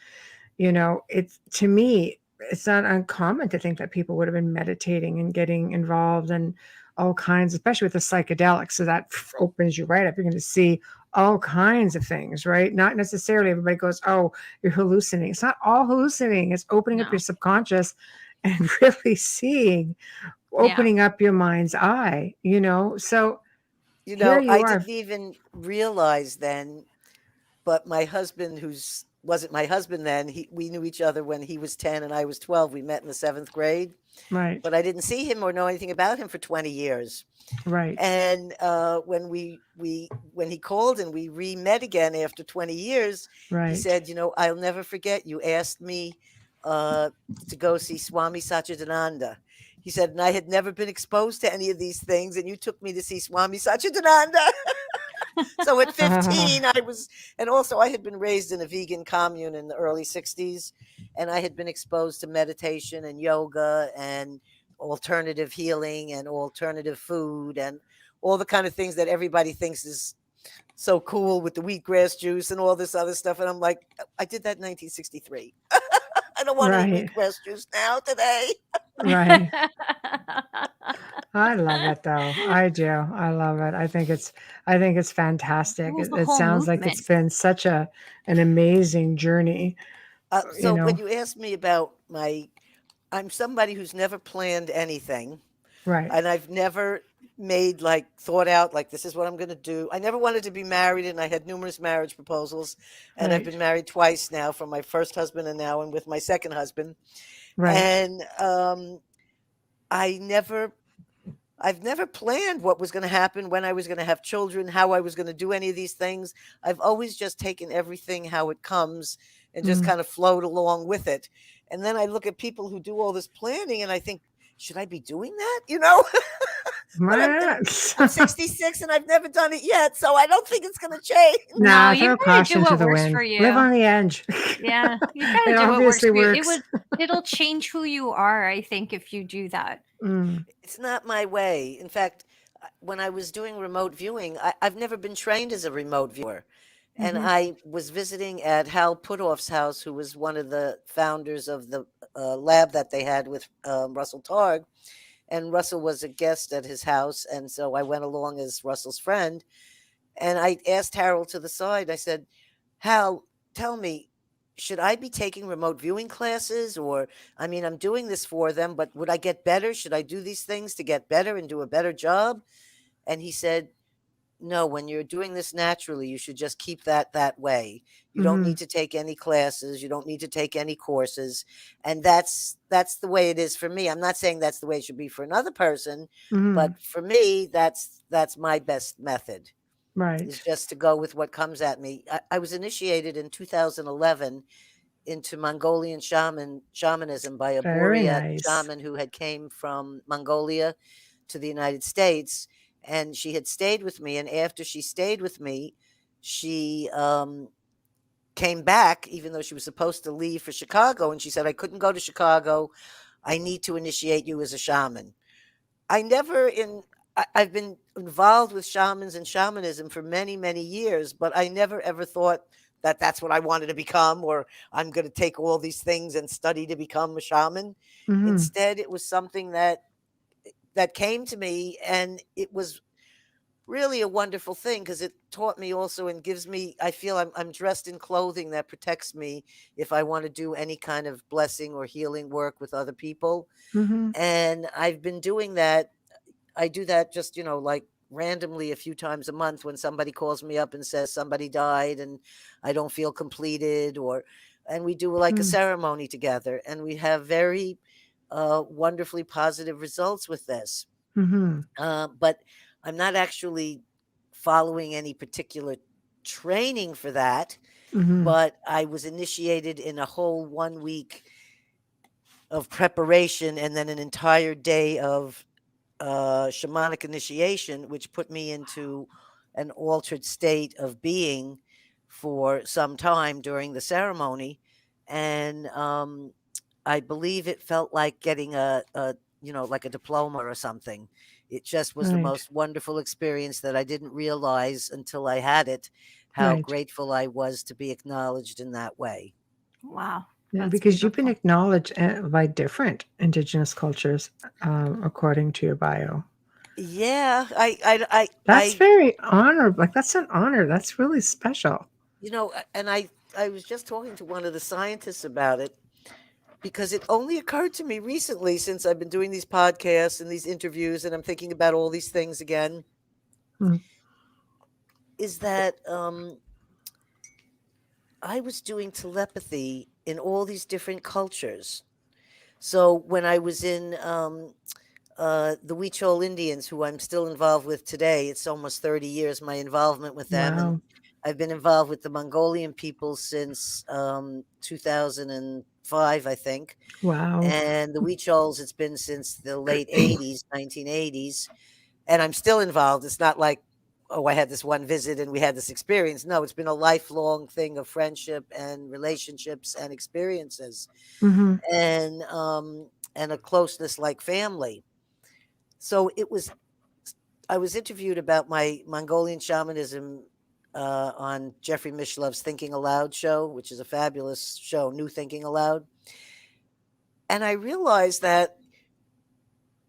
it's, to me, it's not uncommon to think that people would have been meditating and getting involved in all kinds, especially with the psychedelics. So that opens you right up. You're going to see all kinds of things, right? Not necessarily everybody goes, "Oh, you're hallucinating." It's not all hallucinating. It's opening up No. your subconscious and really seeing, opening up your mind's eye, So here you I are. didn't even realize then, but my husband, wasn't my husband then, we knew each other when he was 10 and I was 12. We met in the 7th grade, Right, but I didn't see him or know anything about him for 20 years. right. And when he called and we re-met again after 20 years, Right. he said, "I'll never forget, you asked me to go see Swami Satchidananda. He said, and I had never been exposed to any of these things, and you took me to see Swami Satchidananda. So at 15, I was, and also I had been raised in a vegan commune in the early 60s, and I had been exposed to meditation and yoga and alternative healing and alternative food and all the kind of things that everybody thinks is so cool with the wheatgrass juice and all this other stuff. And I'm like, I did that in 1963. I don't want any Right. wheatgrass juice now today. Right. I love it though. I do. I love it. I think it's fantastic. Fuels the It whole sounds like it's movement. been such an amazing journey, So when know. you ask me about I'm somebody who's never planned anything. Right. And I've never made like thought out like this is what I'm going to do. I never wanted to be married, and I had numerous marriage proposals, and I've Right. been married twice now, from my first husband and now and with my second husband. Right. And I never I've never planned what was going to happen, when I was going to have children, how I was going to do any of these things. I've always just taken everything how it comes and just Mm. kind of flowed along with it. And then I look at people who do all this planning and I think, should I be doing that? But I'm 66 and I've never done it yet, so I don't think it's going to change. No, Nah, you throw gotta do caution to what the works wind. for Live you. on the edge. Yeah, you gotta It do what works obviously for you. works. It'll change who you are, I think, if you do that. Mm. It's not my way. In fact, when I was doing remote viewing, I've never been trained as a remote viewer. And Mhm. I was visiting at Hal Puthoff's house, who was one of the founders of the lab that they had with Russell Targ. And Russell was a guest at his house. And so I went along as Russell's friend. And I asked Harold to the side, I said, Hal, tell me, should I be taking remote viewing classes? Or, I mean, I'm doing this for them, but would I get better? Should I do these things to get better and do a better job? And he said, no, when you're doing this naturally, you should just keep that way. You don't Mhm. need to take any classes. You don't need to take any courses. And that's the way it is for me. I'm not saying that's the way it should be for another person, Mhm. but for me, that's my best method, is Right. just to go with what comes at me. I was initiated in 2011 into Mongolian shamanism by a Very Buriat nice. shaman who had came from Mongolia to the United States, and she had stayed with me. And after she stayed with me, she came back, even though she was supposed to leave for Chicago. And she said, I couldn't go to Chicago. I need to initiate you as a shaman. I never in I've been involved with shamans and shamanism for many, many years, but I never ever thought that that's what I wanted to become, or I'm going to take all these things and study to become a shaman. Mhm. Instead, it was something that came to me, and it was really a wonderful thing because it taught me also and gives me, I feel I'm dressed in clothing that protects me if I want to do any kind of blessing or healing work with other people. Mhm. And I've been doing that. I do that just, like randomly a few times a month when somebody calls me up and says somebody died and I don't feel completed, and we do like a Mm. ceremony together, and we have very wonderfully positive results with this. Mhm. But I'm not actually following any particular training for that, Mhm. but I was initiated in a whole 1 week of preparation and then an entire day of shamanic initiation, which put me into an altered state of being for some time during the ceremony. And I believe it felt like getting like a diploma or something. It just was the Right. most wonderful experience that I didn't realize until I had it, how Right. grateful I was to be acknowledged in that way. Wow, Yeah, that's because you've been beautiful. acknowledged by different indigenous cultures, according to your bio. Yeah, That's very honorable. Like that's an honor. That's really special. and I was just talking to one of the scientists about it, because it only occurred to me recently, since I've been doing these podcasts and these interviews and I'm thinking about all these things again, Mm. is that I was doing telepathy in all these different cultures. So when I was in the Huichol Indians, who I'm still involved with today, it's almost 30 years my involvement with them, and Wow. I've been involved with the Mongolian people since 2005, I think. Wow. And the Huichols, it's been since the late 80s, 1980s. And I'm still involved. It's not like, oh, I had this one visit and we had this experience. No, it's been a lifelong thing of friendship and relationships and experiences, Mhm. and a closeness like family. So I was interviewed about my Mongolian shamanism on Jeffrey Mishlov's Thinking Aloud show, which is a fabulous show, New Thinking Aloud. And I realized that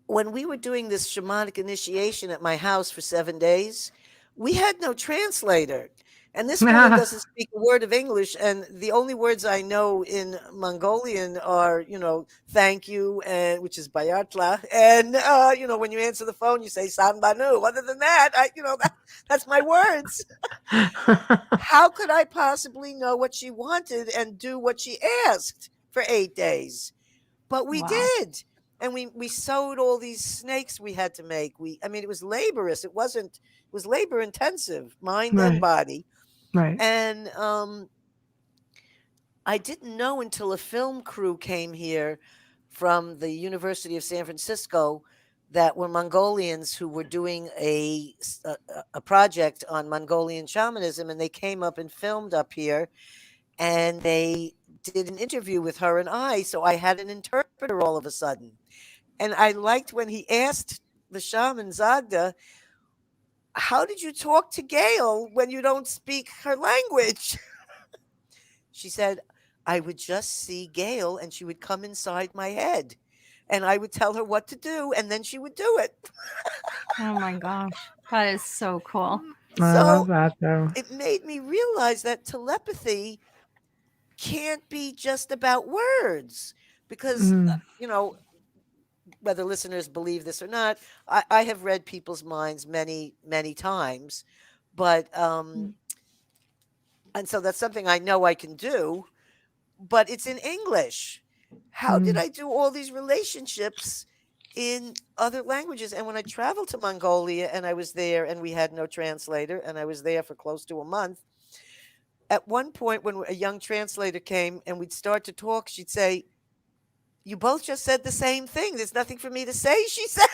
when we were doing this shamanic initiation at my house for 7 days, we had no translator. And this woman doesn't speak a word of English. And the only words I know in Mongolian are, thank you, and which is bayatla. And, when you answer the phone, you say san banu. Other than that, that's my words. How could I possibly know what she wanted and do what she asked for 8 days? But we Wow. did. And we sewed all these snakes we had to make. It was laborious. It was labor intensive, mind and Right. body. Right. And I didn't know until a film crew came here from the University of San Francisco that were Mongolians who were doing a project on Mongolian shamanism, and they came up and filmed up here, and they did an interview with her and I, so I had an interpreter all of a sudden. And I liked when he asked the shaman Zagda, how did you talk to Gail when you don't speak her language? She said, I would just see Gail and she would come inside my head and I would tell her what to do and then she would do it. Oh my gosh. That is so cool. I love So that though. it made me realize that telepathy can't be just about words because, Mm. whether listeners believe this or not, I have read people's minds many, many times, but and so that's something I know I can do, but it's in English. How did Mm. I do all these relationships in other languages? And when I traveled to Mongolia and I was there and we had no translator and I was there for close to a month, at one point when a young translator came and we'd start to talk, she'd say, you both just said the same thing. There's nothing for me to say, she said.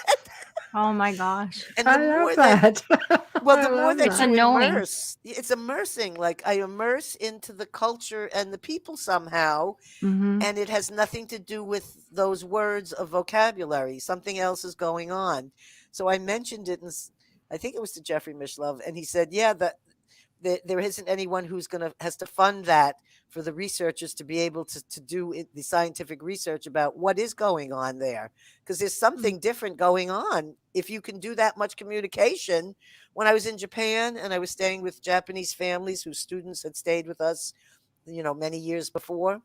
Oh my gosh. And I love that. I the more love that It's that. you knowing. immerse, it's immersing. Like I immerse into the culture and the people somehow, Mhm. and it has nothing to do with those words of vocabulary. Something else is going on. So I mentioned it, I think it was to Jeffrey Mishlove, and he said, "Yeah, that there isn't anyone who's has to fund that for the researchers to be able to do the scientific research about what is going on there, because there's something different going on if you can do that much communication." When I was in Japan and I was staying with Japanese families whose students had stayed with us, many years before,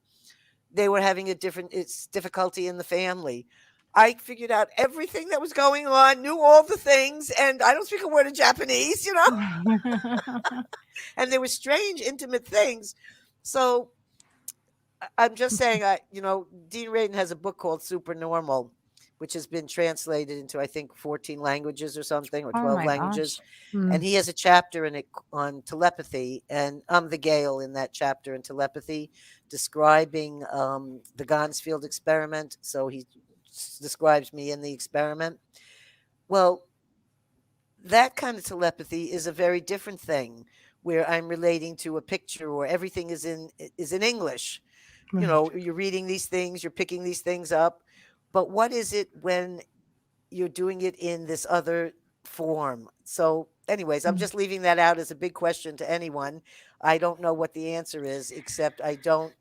they were having it's difficulty in the family. I figured out everything that was going on, knew all the things, and I don't speak a word of Japanese, and they were strange, intimate things. So I'm just saying, Dean Radin has a book called Supernormal, which has been translated into, I think, 14 languages or something, or Oh 12 my languages. gosh. And he has a chapter in it on telepathy. And I'm the Gail in that chapter in telepathy, describing the Gansfield experiment. So he describes me in the experiment. Well, that kind of telepathy is a very different thing where I'm relating to a picture or everything is in English. Right. You're reading these things, you're picking these things up. But what is it when you're doing it in this other form? So, anyways, I'm Mm. just leaving that out as a big question to anyone. I don't know what the answer is, except I don't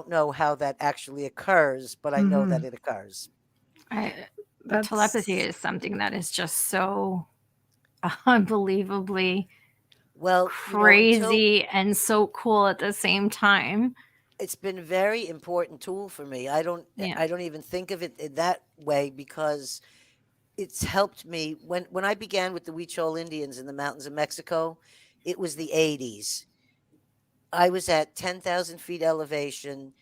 know how that actually occurs, but I know that Mhm. it occurs. Telepathy That's is something that is just so unbelievably Well, until crazy and so cool at the same time. it's been a very important tool for me. Yeah. I don't even think of it in that way because it's helped me when I began with the Huichol Indians in the mountains of Mexico. It was the 80s. I was at 10,000 feet elevation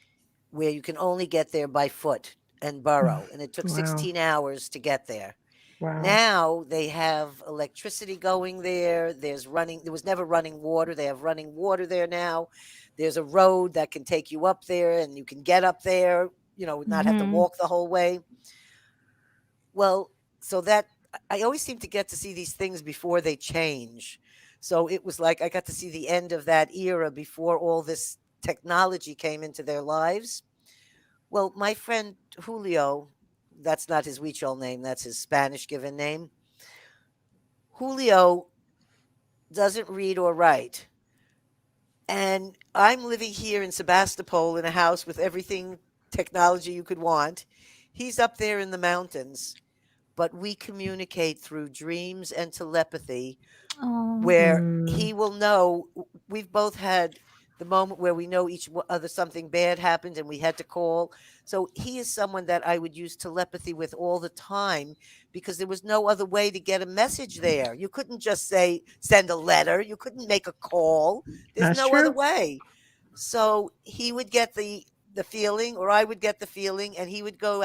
where you can only get there by foot and burrow, and it took wow. 16 hours to get there. Wow. Now they have electricity going there. There was never running water. They have running water there now. There's a road that can take you up there and you can get up there, not have to walk the whole way. Well, so that I always seem to get to see these things before they change. So it was like I got to see the end of that era before all this technology came into their lives. Well, my friend Julio, that's not his Huichol name, that's his Spanish given name. Julio doesn't read or write. And I'm living here in Sebastopol in a house with everything technology you could want. He's up there in the mountains, but we communicate through dreams and telepathy Oh. where he will know. We've both had the moment where we know each other something bad happened and we had to call. So he is someone that I would use telepathy with all the time because there was no other way to get a message there. You couldn't just send a letter. You couldn't make a call. There's That's no other true. way. So he would get the feeling, or I would get the feeling, and he would go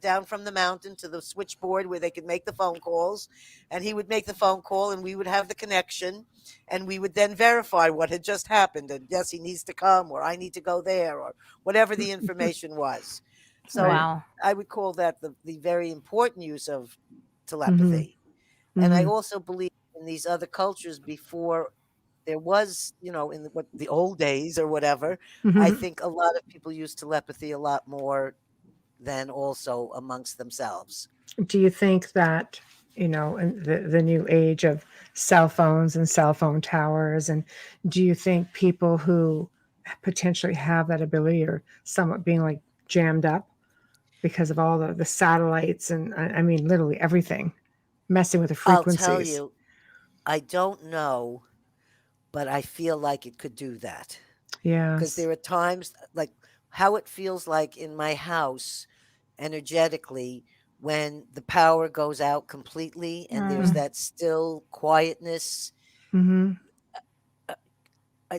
down from the mountain to the switchboard where they could make the phone calls, and he would make the phone call, and we would have the connection, and we would then verify what had just happened, and yes, he needs to come, or I need to go there, or whatever the information was. So Right. Wow. I would call that the very important use of Mhm. telepathy. And I Mhm. also believe in these other cultures before there was, in the old days or whatever. I Mhm. think a lot of people use telepathy a lot more than also amongst themselves. Do you think that, in the new age of cell phones and cell phone towers, and do you think people who potentially have that ability are somewhat being like jammed up because of all the satellites and I mean literally everything messing with the I'll tell frequencies? you, I don't know, but I feel like it could do that because Yes. there are times like how it feels like in my house energetically when the power goes out completely and there's Mm. that still quietness. Mhm.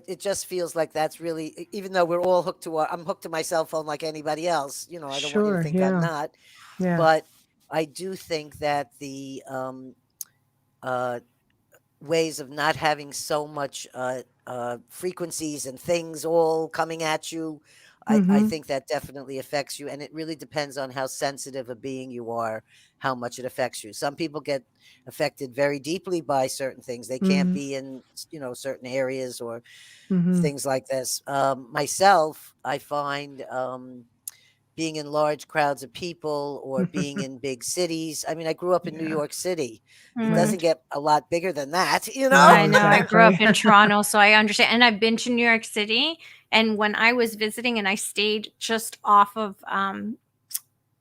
It just feels like that's really, even though we're all I'm hooked to my cell phone like anybody else. I don't want you to Sure. think I'm Yeah. not, Yeah. but I do think that the uh, ways of not having so much frequencies and things all coming at you, I Mhm. think that definitely affects you. And it really depends on how sensitive a being you are, how much it affects you. Some people get affected very deeply by certain things. They can't Mhm. be in, certain areas or Mhm. things like this. Myself, I find being in large crowds of people or being in big cities. I mean, I grew up in New Yeah. York City. It Mm. doesn't Right. get a lot bigger than that, No, I know. I grew up exactly. in Toronto, so I understand. And I've been to New York City. And when I was visiting and I stayed just off of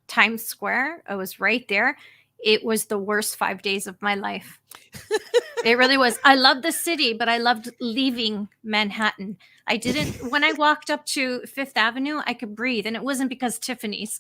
Times Square, I was right there. It was the worst 5 days of my life. It really was. I loved the city, but I loved leaving Manhattan. I didn't, when I walked up to Fifth Avenue, I could breathe. And it wasn't because Tiffany's.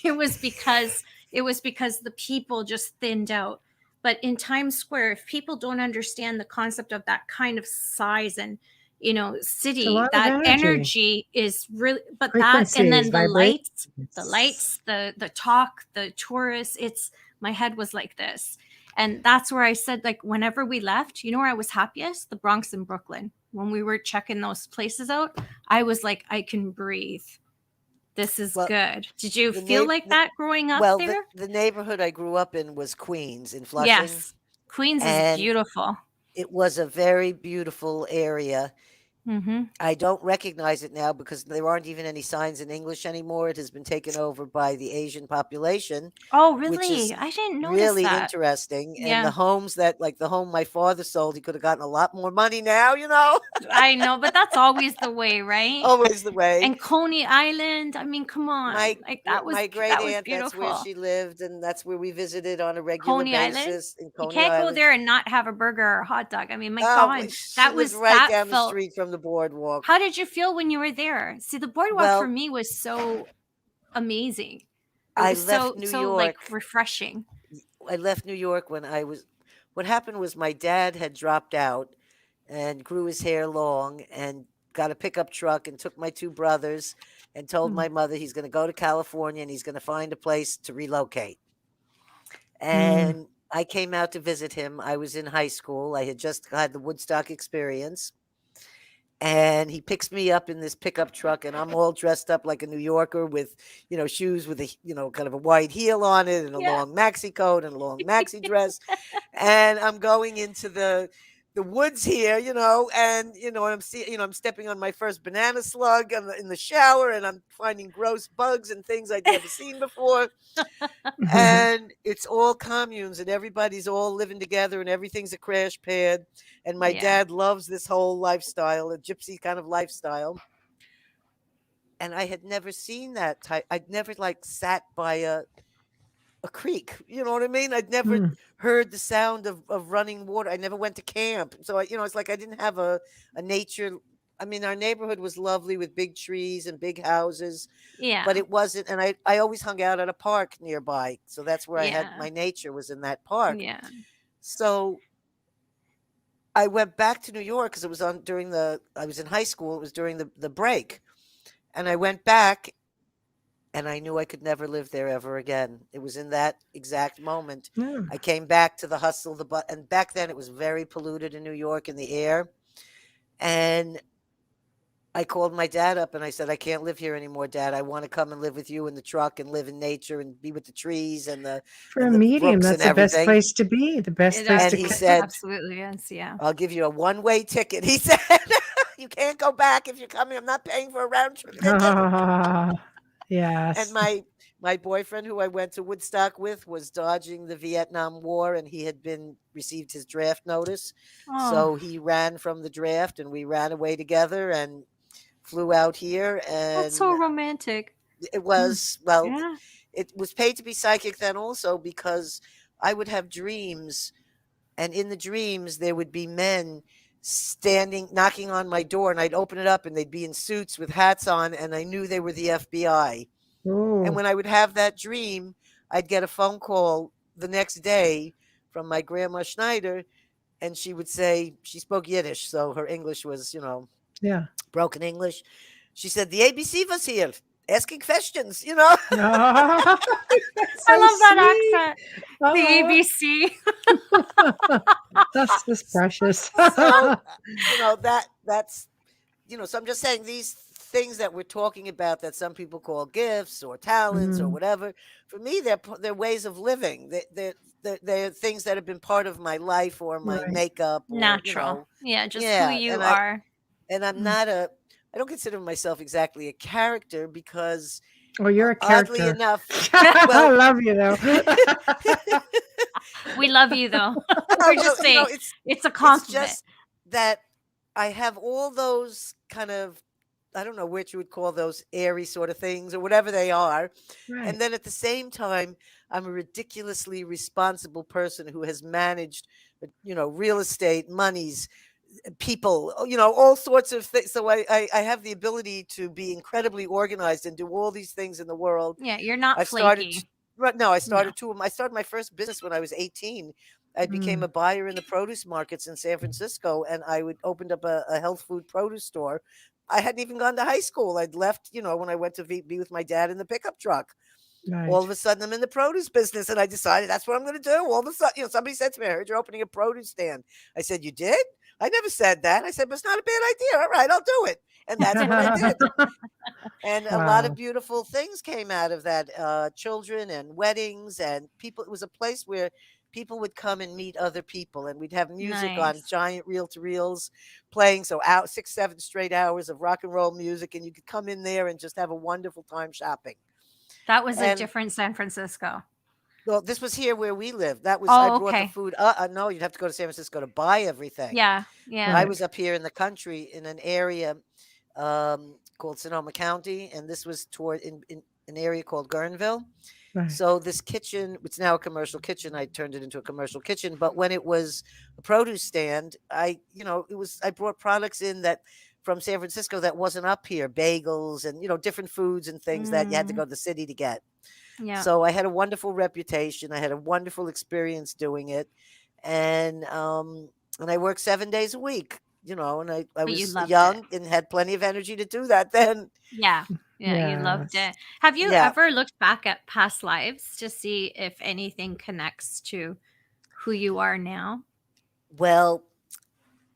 It was because the people just thinned out. But in Times Square, if people don't understand the concept of that kind of size and It's a city, lot of that energy, energy is really, but that, and frequencies, then the vibrations. lights, the talk, the tourists, my head was like this. And that's where I said, like, whenever we left, you know where I was happiest? The Bronx and Brooklyn. When we were checking those places out, I was like, I can breathe. This is Well, good. Did you the feel neighbor, like that growing up well, there? the neighborhood I grew up in was Queens in Flushing, Yes. Queens is and beautiful. it was a very beautiful area. Mm-hmm. I don't recognize it now because there aren't even any signs in English anymore. It has been taken over by the Asian population, Oh, which really? is I didn't notice really that. interesting. And the Yeah. homes like the home my father sold, he could have gotten a lot more money now. I know, but that's always the way, right? Always the way. And Coney Island, I mean, come on. Like My great that was aunt, that's where beautiful. she lived, and that's where we visited on a regular Coney Island? basis in You Coney can't go Island. there and not have a burger or a hot dog. I mean, my Oh, God, she lived right that down the felt. street from the boardwalk. How did you feel when you were there? See, the boardwalk for Well, me was so amazing. It I was left so New so like York. refreshing. I left New York when what happened was my dad had dropped out and grew his hair long and got a pickup truck and took my two brothers and told Mm. my mother he's going to go to California and he's going to find a place to relocate. Mm. And I came out to visit him. I was in high school. I had just had the Woodstock experience. And he picks me up in this pickup truck, and I'm all dressed up like a New Yorker with, shoes with a, kind of a wide heel on it and a Yeah. long maxi coat and a long maxi dress. And I'm going into the woods here, and I'm stepping on my first banana slug in the shower, and I'm finding gross bugs and things I'd never seen before. And it's all communes, and everybody's all living together, and everything's a crash pad. And my dad loves this whole lifestyle, a gypsy kind of lifestyle. And I had never seen that type. I'd never sat by a creek. You know what I mean? I'd never heard the sound of running water. I never went to camp. So it's like I didn't have a nature. I mean, our neighborhood was lovely with big trees and big houses. Yeah. But it wasn't, and I always hung out at a park nearby. So that's where I had my nature, was in that park. Yeah. So I went back to New York because it was I was in high school. It was during the break. And I went back, and I knew I could never live there ever again. It was in that exact moment. Yeah. I came back to the hustle, and back then it was very polluted in New York in the air. And I called my dad up and I said, I can't live here anymore, Dad. I want to come and live with you in the truck and live in nature and be with the trees and the For a medium, that's the best place to be. The best place and to he said, absolutely is. Yeah. I'll give you a one-way ticket. He said, you can't go back if you're coming. I'm not paying for a round trip ticket. Yes. And my boyfriend, who I went to Woodstock with, was dodging the Vietnam War, and he had received his draft notice. Oh. So he ran from the draft, and we ran away together and flew out here. And that's so romantic. It was, it was paid to be psychic then also, because I would have dreams, and in the dreams there would be men standing, knocking on my door, and I'd open it up and they'd be in suits with hats on, and I knew they were the FBI. Ooh. And when I would have that dream, I'd get a phone call the next day from my grandma Schneider, and she would say, she spoke Yiddish, so her English was, broken English. She said, the ABC was here asking questions, So I love that accent. The ABC. That's just precious. So, that's, so I'm just saying, these things that we're talking about that some people call gifts or talents or whatever, for me, they're ways of living. They're things that have been part of my life or my makeup. Or, natural. Just who you are. And I'm not I don't consider myself exactly a character, because you're a character. Oddly enough, I love you though. We love you though. We're just saying it's a compliment. It's just that I have all those kind of, I don't know which you would call those airy sort of things or whatever they are. Right. And then at the same time, I'm a ridiculously responsible person who has managed, real estate, monies, people, all sorts of things. So I have the ability to be incredibly organized and do all these things in the world. Yeah, you're not flaky. I started I started my first business when I was 18. I became a buyer in the produce markets in San Francisco, and I opened up a health food produce store. I hadn't even gone to high school. I'd left, when I went to be with my dad in the pickup truck. Right. All of a sudden, I'm in the produce business, and I decided that's what I'm going to do. All of a sudden, somebody said to me, I heard you're opening a produce stand. I said, you did? I never said that. I said, but it's not a bad idea. All right, I'll do it. And that's what I did. And a lot of beautiful things came out of that. Children and weddings and people. It was a place where people would come and meet other people, and we'd have music on giant reel-to-reels playing. So 6, 7 straight hours of rock and roll music, and you could come in there and just have a wonderful time shopping. That was a different San Francisco. Well, this was here where we lived. That was, I brought the food. No, you'd have to go to San Francisco to buy everything. Yeah. I was up here in the country in an area called Sonoma County, and this was toward in an area called Guerneville. Right. So this kitchen, it's now a commercial kitchen. I turned it into a commercial kitchen, but when it was a produce stand, I brought products in that from San Francisco that wasn't up here, bagels and different foods and things that you had to go to the city to get. Yeah. So I had a wonderful reputation. I had a wonderful experience doing it, and I worked 7 days a week. And I was young and had plenty of energy to do that then. Yeah, you loved it. Have you ever looked back at past lives to see if anything connects to who you are now? Well,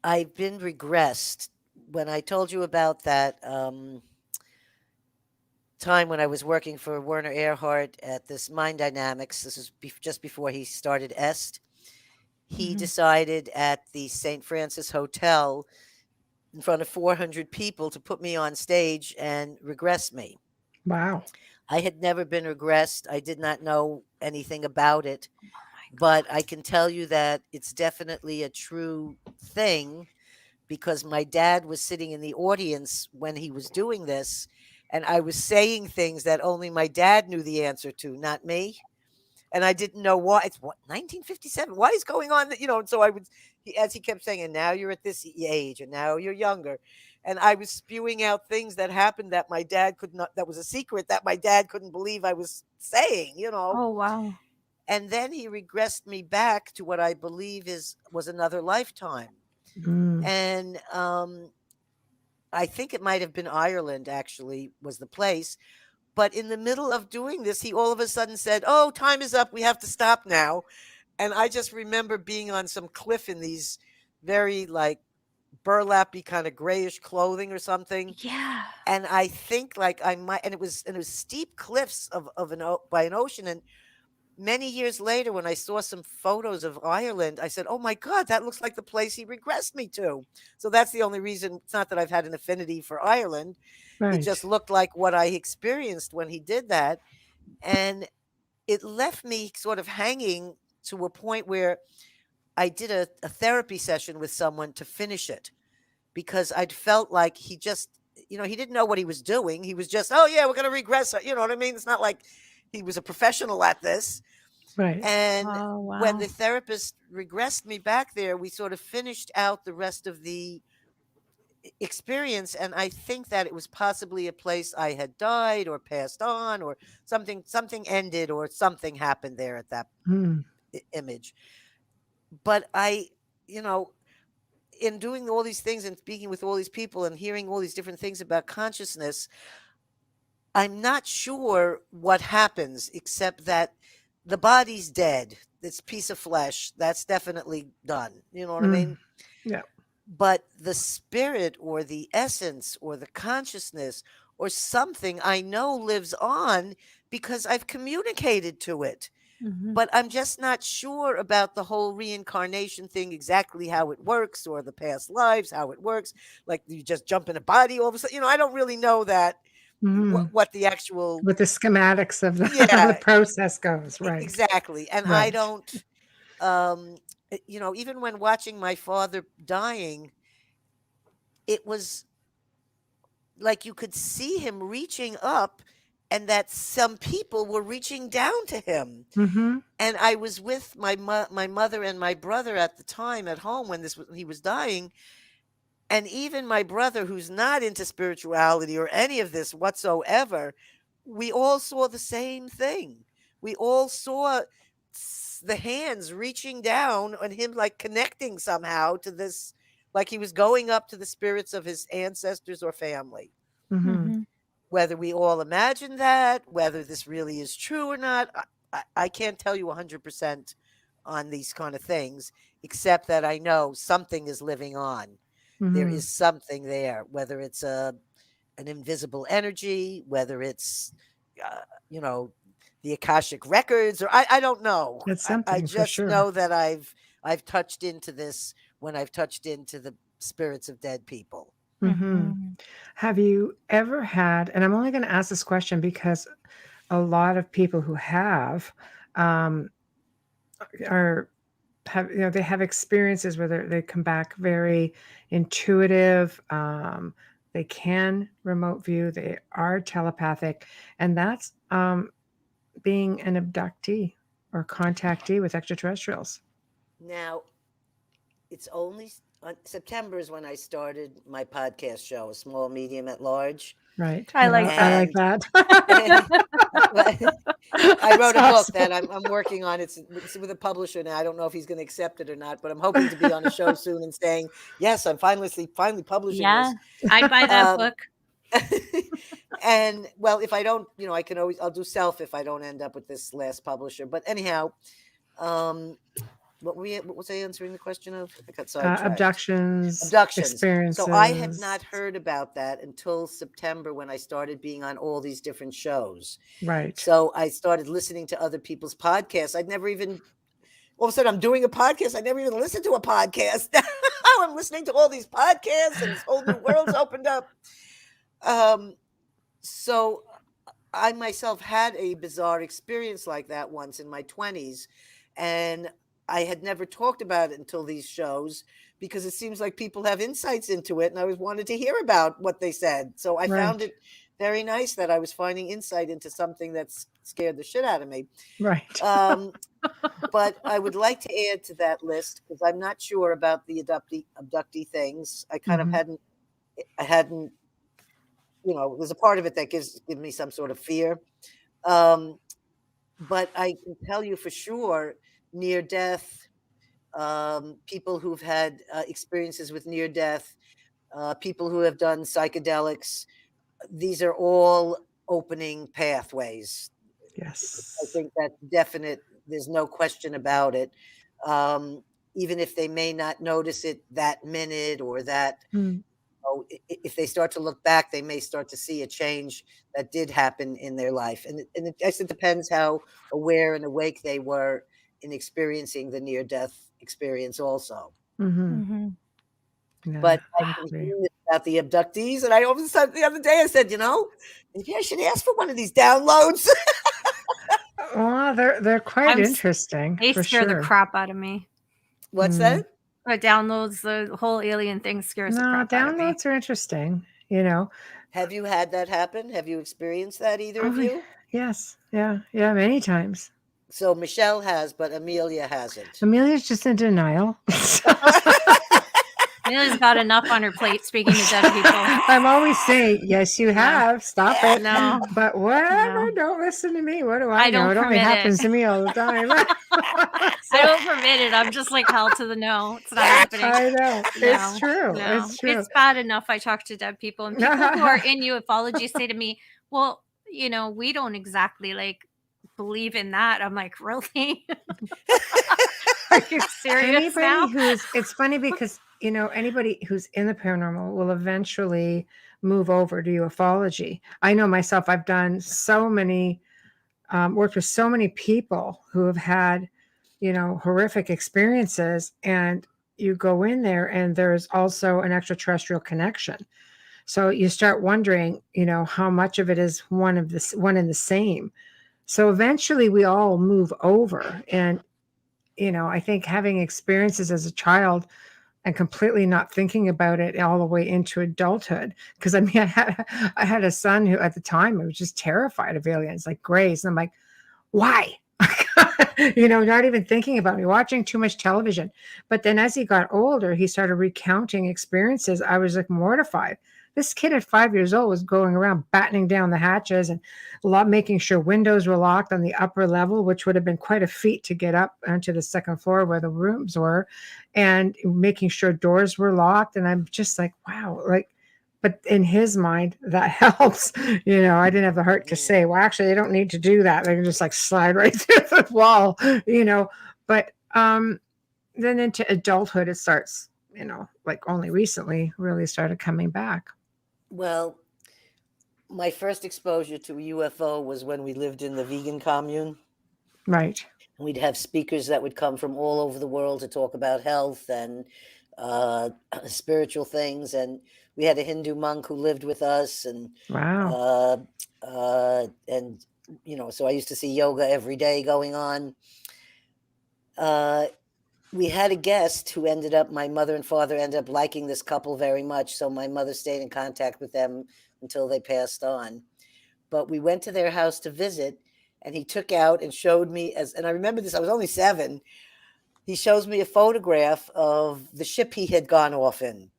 I've been regressed. When I told you about that time when I was working for Werner Erhardt at this Mind Dynamics, this is just before he started EST, he Mhm. decided at the St. Francis Hotel in front of 400 people to put me on stage and regress me. Wow. I had never been regressed. I did not know anything about it, Oh my but God. I can tell you that it's definitely a true thing because my dad was sitting in the audience when he was doing this, and I was saying things that only my dad knew the answer to, not me. And I didn't know why. It's what 1957. Why is going on? And so I would, as he kept saying, and now you're at this age, and now you're younger, and I was spewing out things that happened that my dad could not. That was a secret that my dad couldn't believe I was saying. Oh wow. And then he regressed me back to what I believe was another lifetime, Mm. and I think it might have been Ireland. Actually, was the place. But in the middle of doing this, he all of a sudden said, "Oh, time is up. We have to stop now." And I just remember being on some cliff in these very like burlappy kind of grayish clothing or something. Yeah. And I think like I might, and it was steep cliffs by an ocean. And many years later, when I saw some photos of Ireland, I said, "Oh my God, that looks like the place he regressed me to." So that's the only reason. It's not that I've had an affinity for Ireland. It Right. just looked like what I experienced when he did that. And it left me sort of hanging to a point where I did a therapy session with someone to finish it because I'd felt like he just, he didn't know what he was doing. He was just, "Oh, yeah, we're going to regress. You know what I mean?" It's not like he was a professional at this. Right. And Oh when wow. the therapist regressed me back there, we sort of finished out the rest of the experience. And I think that it was possibly a place I had died or passed on or something ended or something happened there at that Mm. image. But you know, in doing all these things and speaking with all these people and hearing all these different things about consciousness, I'm not sure what happens except that the body's dead. This piece of flesh, that's definitely done. You know what I Mm. mean? Yeah. But the spirit or the essence or the consciousness or something I know lives on because I've communicated to it. Mhm. But I'm just not sure about the whole reincarnation thing, exactly how it works, or the past lives, how it works. Like you just jump in a body all of a sudden. I don't really know that Mm. what the actual With the schematics of the of the yeah, process goes. Right. exactly. And I Right. don't um even when watching my father dying, it was like you could see him reaching up and that some people were reaching down to him. Mm-hmm. And I was with my mother and my brother at the time at home when he was dying. And even my brother, who's not into spirituality or any of this whatsoever, we all saw the same thing. We all saw the hands reaching down and him like connecting somehow to this, like he was going up to the spirits of his ancestors or family. Mm-hmm. Mhm. Whether we all imagine that, whether this really is true or not, I can't tell you 100% on these kind of things, except that I know something is living on. There Mm-hmm. is something there, whether it's an invisible energy, whether it's, uh, you know, the Akashic records, or I don't know. It's I something for just sure. know that I've touched into this when I've touched into the spirits of dead people. Mm-hmm. Mhm. Have you ever had, and I'm only going to ask this question because a lot of people who have um, are have they have experiences where they come back very intuitive. They can remote view. They are telepathic, and that's being an abductee or contactee with extraterrestrials. Now, it's only September is when I started my podcast show, A Small, Medium, at Large. Right. I like I that. like And that. I wrote That's a book awesome. that I'm working on. It's with a publisher now. I don't know if he's going to accept it or not, but I'm hoping to be on a show soon and saying, yes, I'm finally publishing Yeah. this. I'd buy that Um, book. and well, if I don't, I'll do self if I don't end up with this last publisher. But anyhow, um, what was I answering the question of? I got sidetracked. Abductions, experiences. So I had not heard about that until September, when I started being on all these different shows. Right. So I started listening to other people's podcasts. I'd never even, all of a sudden I'm doing a podcast. I never even listened to a podcast. Now I'm listening to all these podcasts and this whole new world's opened up. So I myself had a bizarre experience like that once in my 20s, and I had never talked about it until these shows, because it seems like people have insights into it, and I was wanted to hear about what they said. So I found it very nice that I was finding insight into something that's scared the shit out of me. Right. But I would like to add to that list, because I'm not sure about the abductee things. I kind of hadn't, there's a part of it that gives me some sort of fear. But I can tell you for sure, near death, people who've had experiences with near death, people who have done psychedelics, these are all opening pathways. Yes. I think that's definite. There's no question about it. Even if they may not notice it that minute or that, if they start to look back, they may start to see a change that did happen in their life. And it just depends how aware and awake they were in experiencing the near-death experience also. Yeah, but I can hear about the abductees, and I all of a sudden the other day I said, maybe I should ask for one of these downloads. Well, they're quite interesting. They scare the crap out of me. What's that? Downloads, the whole alien thing scares the crap out of me. Downloads are interesting. Have you had that happen? Have you experienced that, either of you? Yes. Yeah, many times. So Michelle has, but Amelia hasn't. Amelia's just in denial. Amelia's got enough on her plate, speaking to dead people. I'm always saying, yes, you have. Stop it. No. But whatever, don't listen to me. What do I know? It only happens to me all the time. I don't permit it. I'm just like, hell to the no. It's not happening. I know. It's true. No. It's true. It's bad enough I talk to dead people. And people who are in ufology say to me, well, we don't exactly believe in that. I'm like, really? Are you serious now? It's funny because anybody who's in the paranormal will eventually move over to ufology. I know myself, I've done so many, worked with so many people who have had, horrific experiences, and you go in there and there's also an extraterrestrial connection. So you start wondering, how much of it is one and the same. So eventually we all move over, and I think having experiences as a child and completely not thinking about it all the way into adulthood. Because I had a son who at the time was just terrified of aliens, like Grays. And I'm like, why? Not even thinking about me, watching too much television. But then as he got older, he started recounting experiences. I was mortified. This kid at 5 years old was going around battening down the hatches and making sure windows were locked on the upper level, which would have been quite a feat to get up onto the second floor where the rooms were, and making sure doors were locked. And I'm just like, wow, but in his mind, that helps. I didn't have the heart to say, well, actually, they don't need to do that. They can just slide right through the wall, But then into adulthood, it starts, only recently really started coming back. Well, my first exposure to a UFO was when we lived in the vegan commune. Right. We'd have speakers that would come from all over the world to talk about health and spiritual things. And we had a Hindu monk who lived with us. And wow. So I used to see yoga every day going on. We had a guest who my mother and father ended up liking this couple very much. So my mother stayed in contact with them until they passed on. But we went to their house to visit, and he took out and showed me, and I remember this, I was only 7. He shows me a photograph of the ship he had gone off in,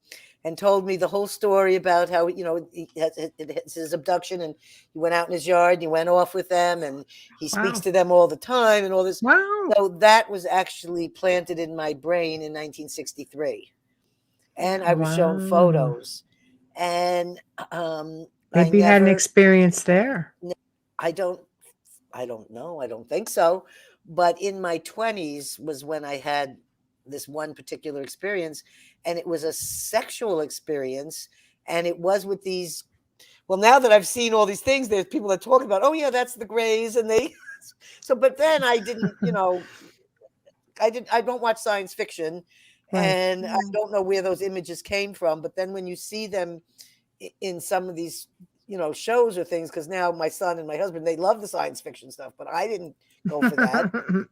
and told me the whole story about how, it's his abduction, and he went out in his yard and he went off with them, and he speaks to them all the time and all this. Wow. So that was actually planted in my brain in 1963. And I was shown photos. And maybe you had an experience there. I don't know. I don't think so. But in my 20s was when I had this one particular experience, and it was a sexual experience, and it was with these. Well, now that I've seen all these things, there's people that talk about, oh yeah, that's the Greys, and they. So, but then I didn't, I don't watch science fiction, Right. and I don't know where those images came from. But then when you see them in some of these, shows or things, because now my son and my husband, they love the science fiction stuff, but I didn't go for that.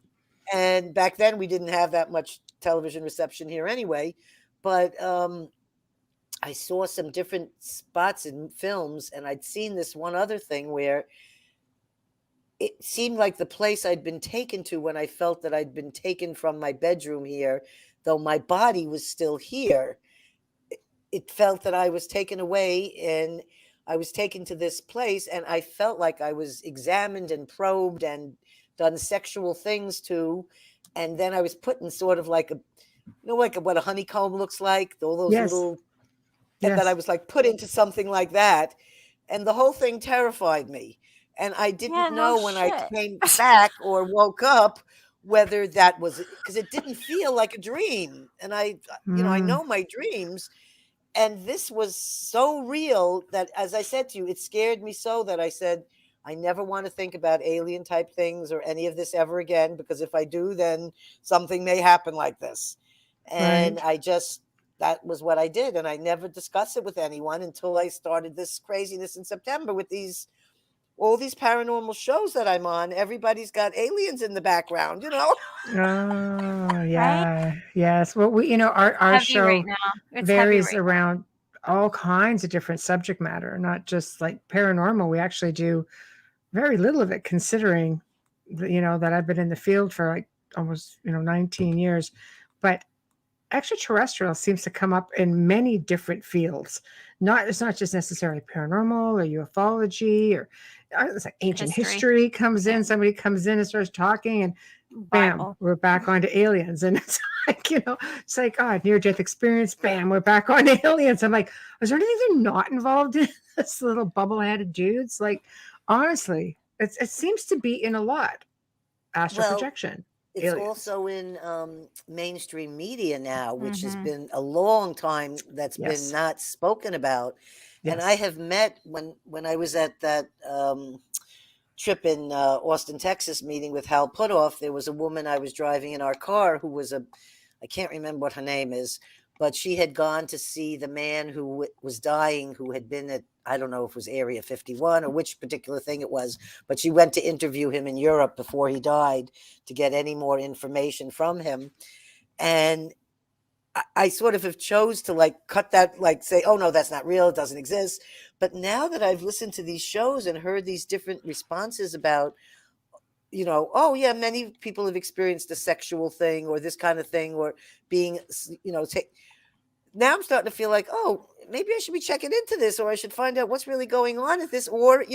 And back then we didn't have that much television reception here anyway. But I saw some different spots in films, and I'd seen this one other thing where it seemed like the place I'd been taken to when I felt that I'd been taken from my bedroom here, though my body was still here. It felt that I was taken away, and I was taken to this place, and I felt like I was examined and probed and done sexual things to. And then I was put in sort of like what a honeycomb looks like, all those Yes. little, and then I was like put into something like that. And the whole thing terrified me. And I didn't know when I came back or woke up whether that was, because it didn't feel like a dream. And I know my dreams. And this was so real that, as I said to you, it scared me so that I said, I never want to think about alien type things or any of this ever again, because if I do, then something may happen like this. And that was what I did. And I never discussed it with anyone until I started this craziness in September with all these paranormal shows that I'm on. Everybody's got aliens in the background, Oh, yeah. Right? Yes. Well, our show right now. Varies around all kinds of different subject matter, not just like paranormal. We actually do very little of it, considering that I've been in the field for like almost 19 years. But extraterrestrial seems to come up in many different fields. It's not just necessarily paranormal or ufology or it's like ancient history comes in. Somebody comes in and starts talking, and bam, we're back onto aliens. And it's like, it's like, near-death experience, bam, we're back on aliens. I'm like, is there anything they're not involved in? This little bubble-headed dudes. Like, honestly, it seems to be in a lot. Astral projection. It's aliens. Also in mainstream media now, which has been a long time that's been not spoken about. Yes. And I have met when I was at that trip in Austin, Texas, meeting with Hal Puthoff, there was a woman I was driving in our car who was I can't remember what her name is, but she had gone to see the man who was dying, who had been at, I don't know if it was Area 51 or which particular thing it was, but she went to interview him in Europe before he died to get any more information from him. And I sort of have chose to like cut that, like say, oh no, that's not real. It doesn't exist. But now that I've listened to these shows and heard these different responses about, oh yeah, many people have experienced a sexual thing or this kind of thing, or being, now I'm starting to feel like, oh, maybe I should be checking into this, or I should find out what's really going on with this, or,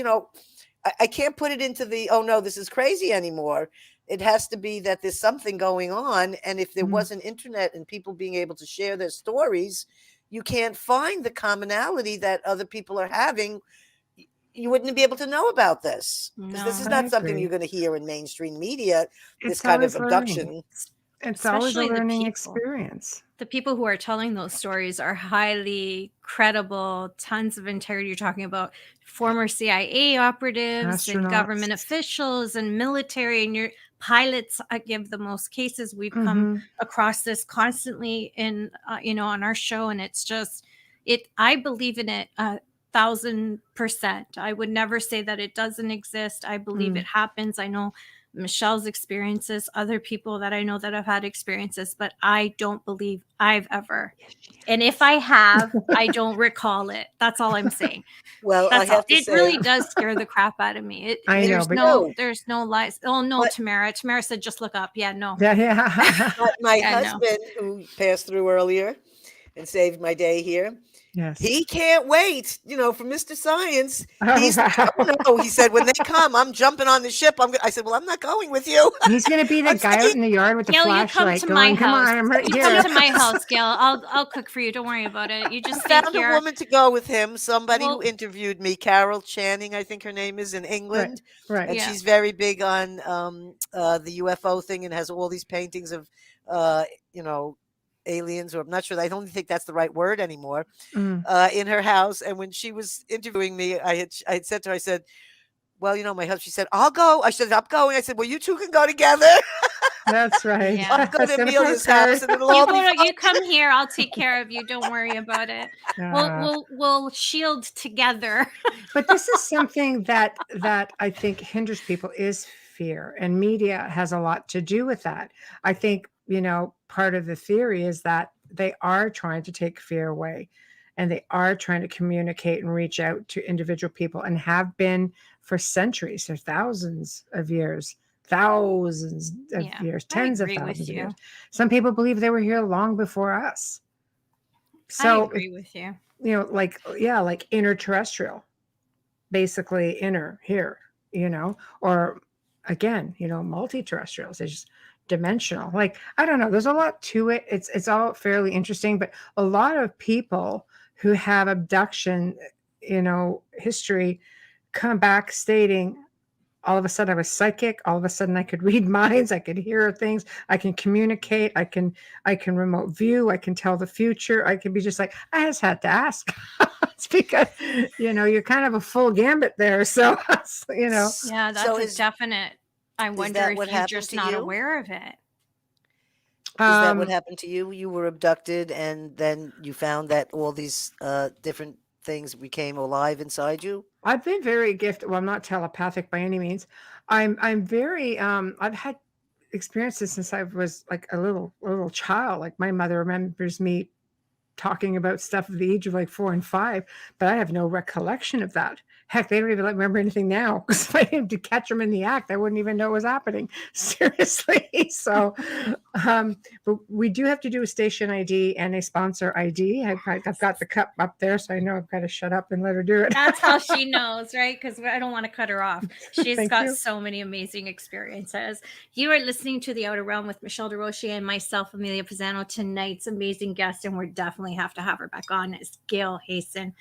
I can't put it into the, oh no, this is crazy anymore. It has to be that there's something going on. And if there wasn't internet and people being able to share their stories, you can't find the commonality that other people are having. You wouldn't be able to know about this, because this is not something you're going to hear in mainstream media. This kind of abduction. It's always a learning experience. The people who are telling those stories are highly credible, tons of integrity. You're talking about former CIA operatives and government officials and military, and your pilots. I give the most cases. We've come across this constantly in, on our show, and it's just, I believe in it 1,000%. I would never say that it doesn't exist. I believe it happens. I know Michelle's experiences, other people that I know that have had experiences, but I don't believe I've ever. And if I have, I don't recall it. That's all I'm saying. Well, I have to say, really does scare the crap out of me. There's no lies. Oh no, Tamara said just look up. Yeah, no. Yeah. My husband, who passed through earlier, and saved my day here. Yes. He can't wait, for Mr. Science. Oh, He's like, wow. oh no, he said, when they come, I'm jumping on the ship. I said, well, I'm not going with you. He's going to be the I'm guy out saying, in the yard with the Gail, you come flashlight to my going, come house. on, I'm right You here. come to my house, Gail. I'll cook for you. Don't worry about it. You just stay found here. a woman to go with him, somebody Well- who interviewed me, Carol Channing, I think her name is, in England. Right. And Yeah. she's very big on the UFO thing and has all these paintings of, aliens, or I'm not sure. I don't think that's the right word anymore, Mm. in her house. And when she was interviewing me, I had said to her, I said, well, my husband, she said, I'll go. I said, I'm going. I said, well, you two can go together. That's right. Yeah. I'll go to Send a Amelia's postcard. house and it'll all be fun. You come here. I'll take care of you. Don't worry about it. We'll shield together. But this is something that I think hinders people is fear, and media has a lot to do with that. I think, part of the theory is that they are trying to take fear away, and they are trying to communicate and reach out to individual people, and have been for centuries, for thousands of years, tens of thousands of years. Some people believe they were here long before us. So I agree with you. like interterrestrial, basically inner here, or again, multi-terrestrials. It's just dimensional. Like, I don't know. There's a lot to it. It's all fairly interesting, but a lot of people who have abduction, history come back stating, all of a sudden I was psychic. All of a sudden I could read minds. I could hear things. I can communicate. I can remote view. I can tell the future. I can be just like, I just had to ask. It's because, you're kind of a full gambit there. So, Yeah, that's definite. I wonder if you're just not aware of it. Is that what happened to you? You were abducted, and then you found that all these different things became alive inside you? I've been very gifted. Well, I'm not telepathic by any means. I'm very I've had experiences since I was like a little child. Like, my mother remembers me talking about stuff at the age of like 4 and 5, but I have no recollection of that. Heck, they don't even remember anything now, because if I had to catch them in the act, I wouldn't even know what was happening. Seriously. So, but we do have to do a station ID and a sponsor ID. I've got the cup up there, so I know I've got to shut up and let her do it. That's how she knows, right? Because I don't want to cut her off. She's Thank got you. so many amazing experiences. You are listening to The Outer Realm with Michelle DeRoche and myself, Amelia Pisano. Tonight's amazing guest, and we definitely have to have her back on, is Gail Hayssen.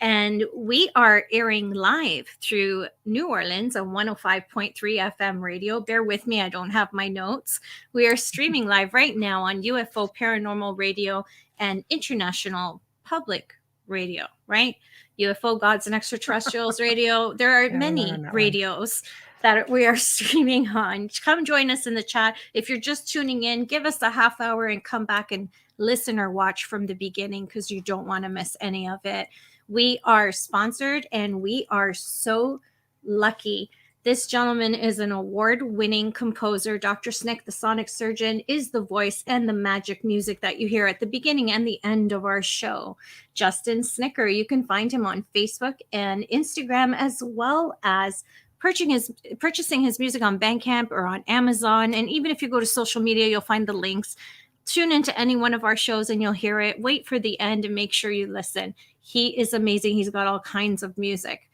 And we are airing live through New Orleans on 105.3 FM radio. Bear with me, I don't have my notes. We are streaming live right now on UFO Paranormal Radio and International Public Radio, right? UFO Gods and Extraterrestrials Radio. There are many radios that we are streaming on. Come join us in the chat. If you're just tuning in, give us a half hour and come back and listen or watch from the beginning, because you don't want to miss any of it. We are sponsored, and we are so lucky. This gentleman is an award-winning composer. Dr. Snick, the sonic surgeon, is the voice and the magic music that you hear at the beginning and the end of our show. Justin Snicker, you can find him on Facebook and Instagram, as well as purchasing his music on Bandcamp or on Amazon. And even if you go to social media, you'll find the links. Tune into any one of our shows and you'll hear it. Wait for the end and make sure you listen. He is amazing. He's got all kinds of music.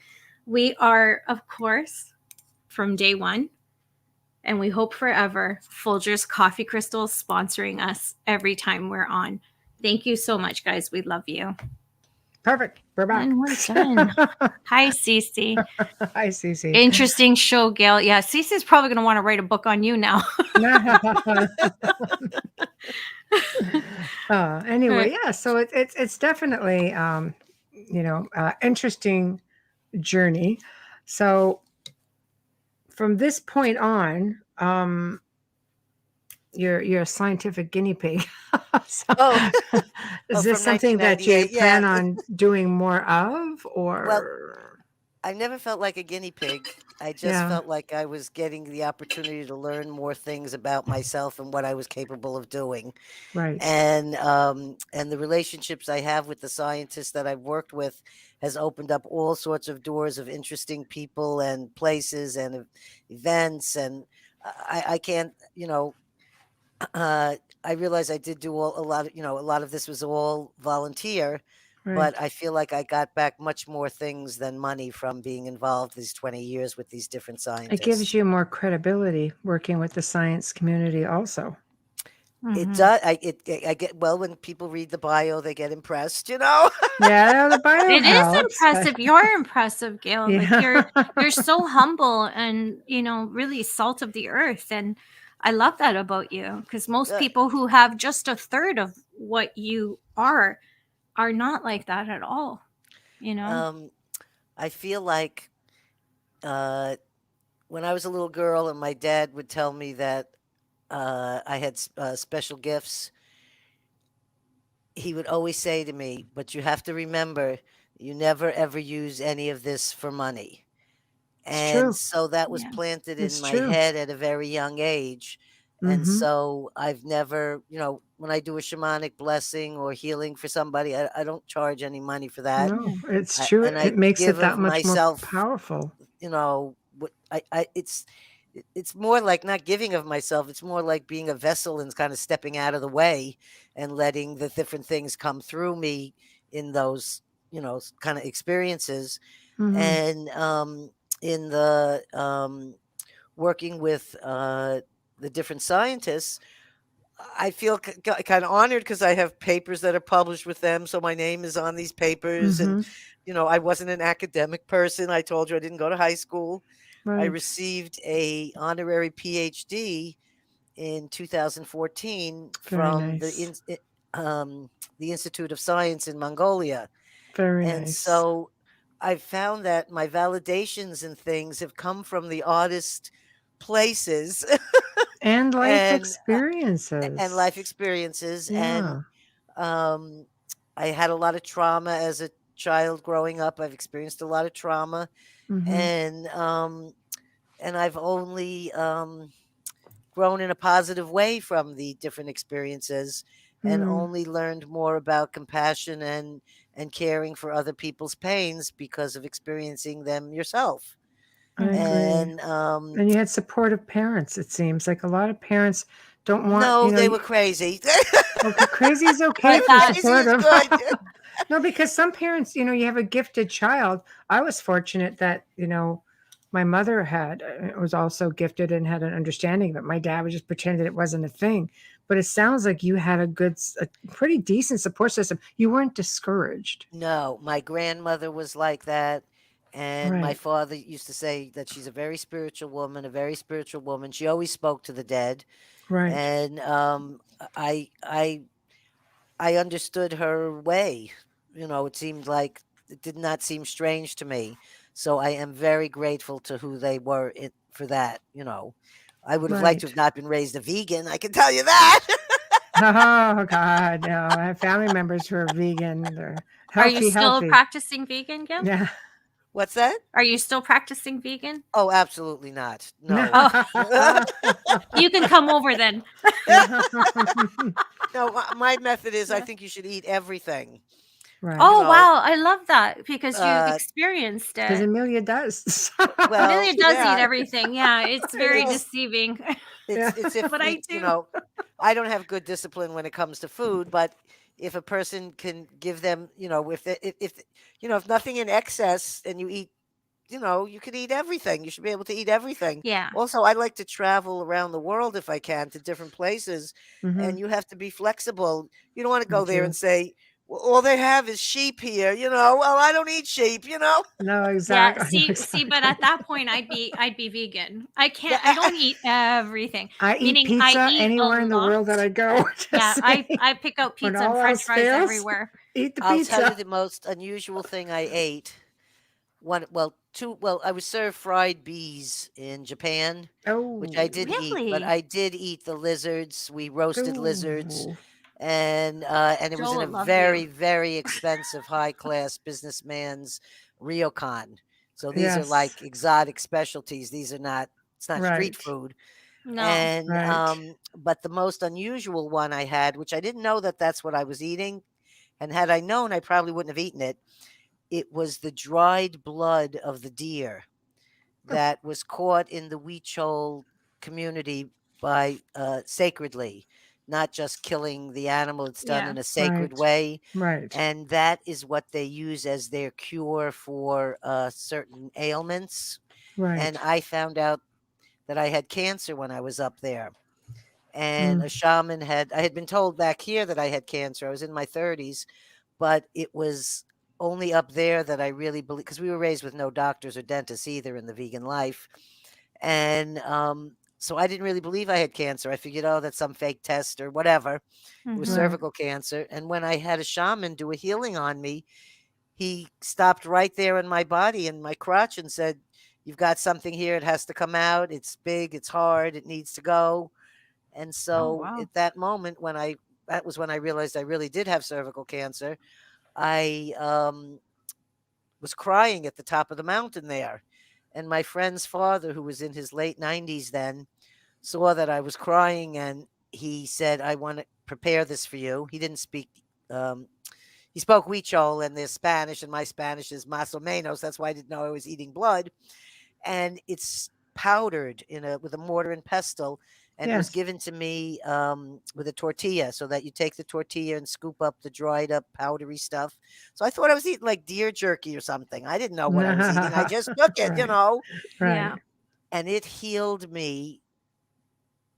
We are, of course, from day one, and we hope forever, Folgers Coffee Crystals sponsoring us every time we're on. Thank you so much, guys. We love you. Perfect. We're back. And we're done. Hi, Cece. Hi, Cece. Interesting show, Gail. Yeah, Cece's probably going to want to write a book on you now. Anyway, yeah. So it's definitely interesting journey. So from this point on, you're a scientific guinea pig. Is this something that you plan on doing more of, or? Well, I never felt like a guinea pig. I just felt like I was getting the opportunity to learn more things about myself and what I was capable of doing. Right. And the relationships I have with the scientists that I've worked with has opened up all sorts of doors of interesting people and places and events. And I can't, I I realized I did do a lot of, a lot of this was all volunteer, Right. but I feel like I got back much more things than money from being involved these 20 years with these different It gives scientists. you more credibility working with the science community also. It Mhm. does. I get, well, when people read the bio, they get impressed, you know? Yeah, the bio It is helps, but impressive. You're impressive, Gail. Like yeah. you're so humble and, really salt of the earth. And I love that about you, because most Uh, people who have just a third of what you are not like that at all, you know? um, I feel like uh, when I was a little girl and my dad would tell me that I had special gifts, he would always say to me, "But you have to remember, you never ever use any of this for money." It's And true. so that was Yeah. planted in It's my true. head at a very young age. And Mhm. so I've never, when I do a shamanic blessing or healing for somebody, I don't charge any money for that. Yeah. No, it's true. And It I makes it give that of much more myself, powerful. what it's more like not giving of myself. It's more like being a vessel and kind of stepping out of the way and letting the different things come through me in those, kind of experiences. Mhm. And in the working with the different scientists, I feel kind of honored because I have papers that are published with them. So my name is on these papers. And, Mhm. I wasn't an academic person. I told you I didn't go to high school. I Right. received a honorary PhD in 2014 Very from nice. the Institute of Science in Mongolia. Very And nice. so I found that my validations and things have come from the oddest places And life and experiences. life experiences. And Yeah. um, I had a lot of trauma as a child growing up. I've experienced a lot of trauma, Mhm. and I've only grown in a positive way from the different experiences, and Mm. only learned more about compassion and caring for other people's pains because of experiencing them yourself. I Mhm. agree. And And you had supportive parents, it seems. Like a lot of parents don't want, no, they were crazy. okay, crazy is okay But if they're Crazy is supportive. good. No, because some parents, you have a gifted child. I was fortunate that, my mother was also gifted and had an understanding, but my dad would just pretend that it wasn't a thing. But it sounds like you had a pretty decent support system. You weren't discouraged. No, my grandmother was like that. And my Right. father used to say that she's a very spiritual woman, a very spiritual woman. She always spoke to the dead. Right. And I I I understood her way. It seemed like it did not seem strange to me. So I am very grateful to who they were for that. I would have liked to Right. have not been raised a vegan, I can tell you that. Oh God, no. I have family members who are vegan. They're Are you healthy, still healthy. practicing vegan, Gail? Yeah. What's that? Are you still practicing vegan? Oh, absolutely not. No. No. Oh, you can come over then. No, my method is I think you should eat everything. Right. You Oh, know, wow. I love that because you've uh, experienced Because it. Amelia does. well, Amelia does eat yeah, everything. Yeah, it's very it's deceiving. Yeah. it's if But I do. I don't have good discipline when it comes to food, but if a person can give them, if nothing in excess and you eat, you could eat everything. You should be able to eat everything. Yeah. Also, I like to travel around the world if I can to different places, Mhm. and you have to be flexible. You don't want to You go there and do. say, well, all they have is sheep here. Well, I don't eat sheep. No, Yeah, exactly. I know see, but exactly. at that point I'd be vegan. Yeah, I don't eat everything. I eat Meaning I pizza eat a anywhere in the lot. world that I go. Just Yeah, I saying. I pick out When pizza and all french else fries fails, everywhere. eat the I'll tell you pizza. the most unusual thing I ate. I was served fried bees in Japan, which I Oh. did eat, but Really? I did eat the lizards. We roasted lizards, Ooh. and it was Joel in a would love you. very, very expensive, high class businessman's ryokan. So these are Yes. like exotic specialties. These are not. It's not street Right. food. No. And Right. but the most unusual one I had, which I didn't know that that's what I was eating, and had I known, I probably wouldn't have eaten it. It was the dried blood of the deer that was caught in the Huichol community by sacredly. not just killing the animal. It's done Yeah. in a sacred way. Right. And that is what they use as their cure for certain ailments. And Right. I found out that I had cancer when I was up there. And Mm. a shaman I had been told back here that I had cancer. I was in my 30s, but it was only up there that I really believe, because we were raised with no doctors or dentists either in the vegan life. And so I didn't really believe I had cancer. I figured, oh, that's some fake test or whatever. It was Mhm. Right. cervical cancer. And when I had a shaman do a healing on me, he stopped right there in my body in my crotch and said, "You've got something here. It has to come out. It's big. It's hard. It needs to go." And Oh so wow. at that moment, that was when I realized I really did have cervical cancer. I was crying at the top of the mountain there. And my friend's father, who was in his late 90s then, saw that I was crying and he said, "I want to prepare this for you." He didn't speak, um, he spoke Huichol and their Spanish, and my Spanish is más o menos. That's why I didn't know I was eating blood. And it's powdered with a mortar and pestle, and it was Yes. given to me with a tortilla, so that you take the tortilla and scoop up the dried up powdery stuff. So I thought I was eating like deer jerky or something. I didn't know what I was eating. I just took it, Right. Yeah. Right. and it healed me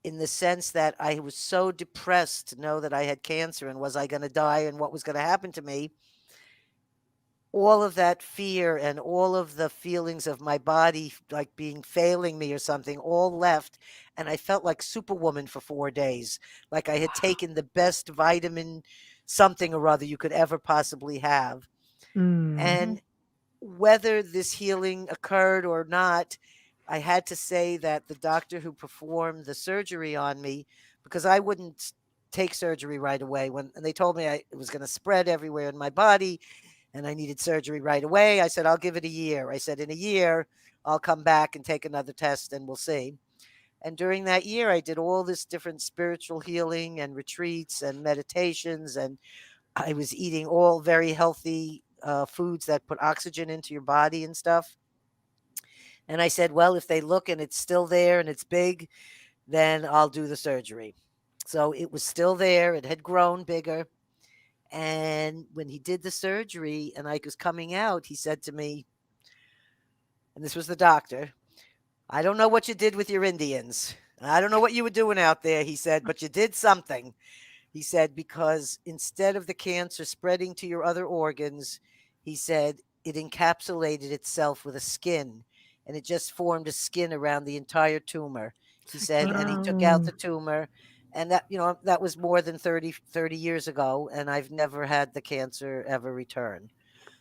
in the sense that I was so depressed to know that I had cancer and was I going to die and what was going to happen to me. All of that fear and all of the feelings of my body like being failing me or something all left, and I felt like Superwoman for 4 days, like I had Wow. taken the best vitamin something or other you could ever possibly have. Mm. And Mhm. whether this healing occurred or not, I had to say that the doctor who performed the surgery on me, because I wouldn't take surgery right away, and they told me it was going to spread everywhere in my body and I needed surgery right away. I said, "I'll give it a year." I said, "In a year, I'll come back and take another test and we'll see." And during that year, I did all this different spiritual healing and retreats and meditations. And I was eating all very healthy foods that put oxygen into your body and stuff. And I said, well, if they look and it's still there and it's big, then I'll do the surgery. So it was still there. It had grown bigger. And when he did the surgery and I was coming out, he said to me, and this was the doctor, "I don't know what you did with your Indians. I don't know what you were doing out there," he said, "but you did something." He said, "Because instead of the cancer spreading to your other organs," he said, "it encapsulated itself with a skin and it just formed a skin around the entire tumor." He said, and he took out Wow. the tumor. And that was more than 30 years ago. And I've never had the cancer ever return.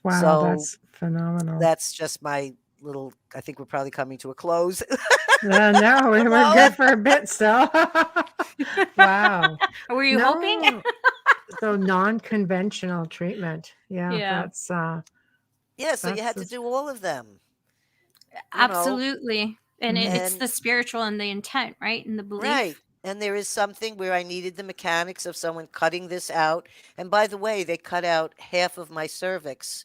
Wow, So that's phenomenal. that's just my little, I think we're probably coming to a close. No, we were Well, good for a bit still. Wow. Were you hoping? No. So non-conventional treatment. Yeah, Yeah. yeah, so you that's had to do all of them, you know, Absolutely. And it's mm, and the spiritual and the intent, right? And the right. belief. And there is something where I needed the mechanics of someone cutting this out. And by the way, they cut out half of my cervix,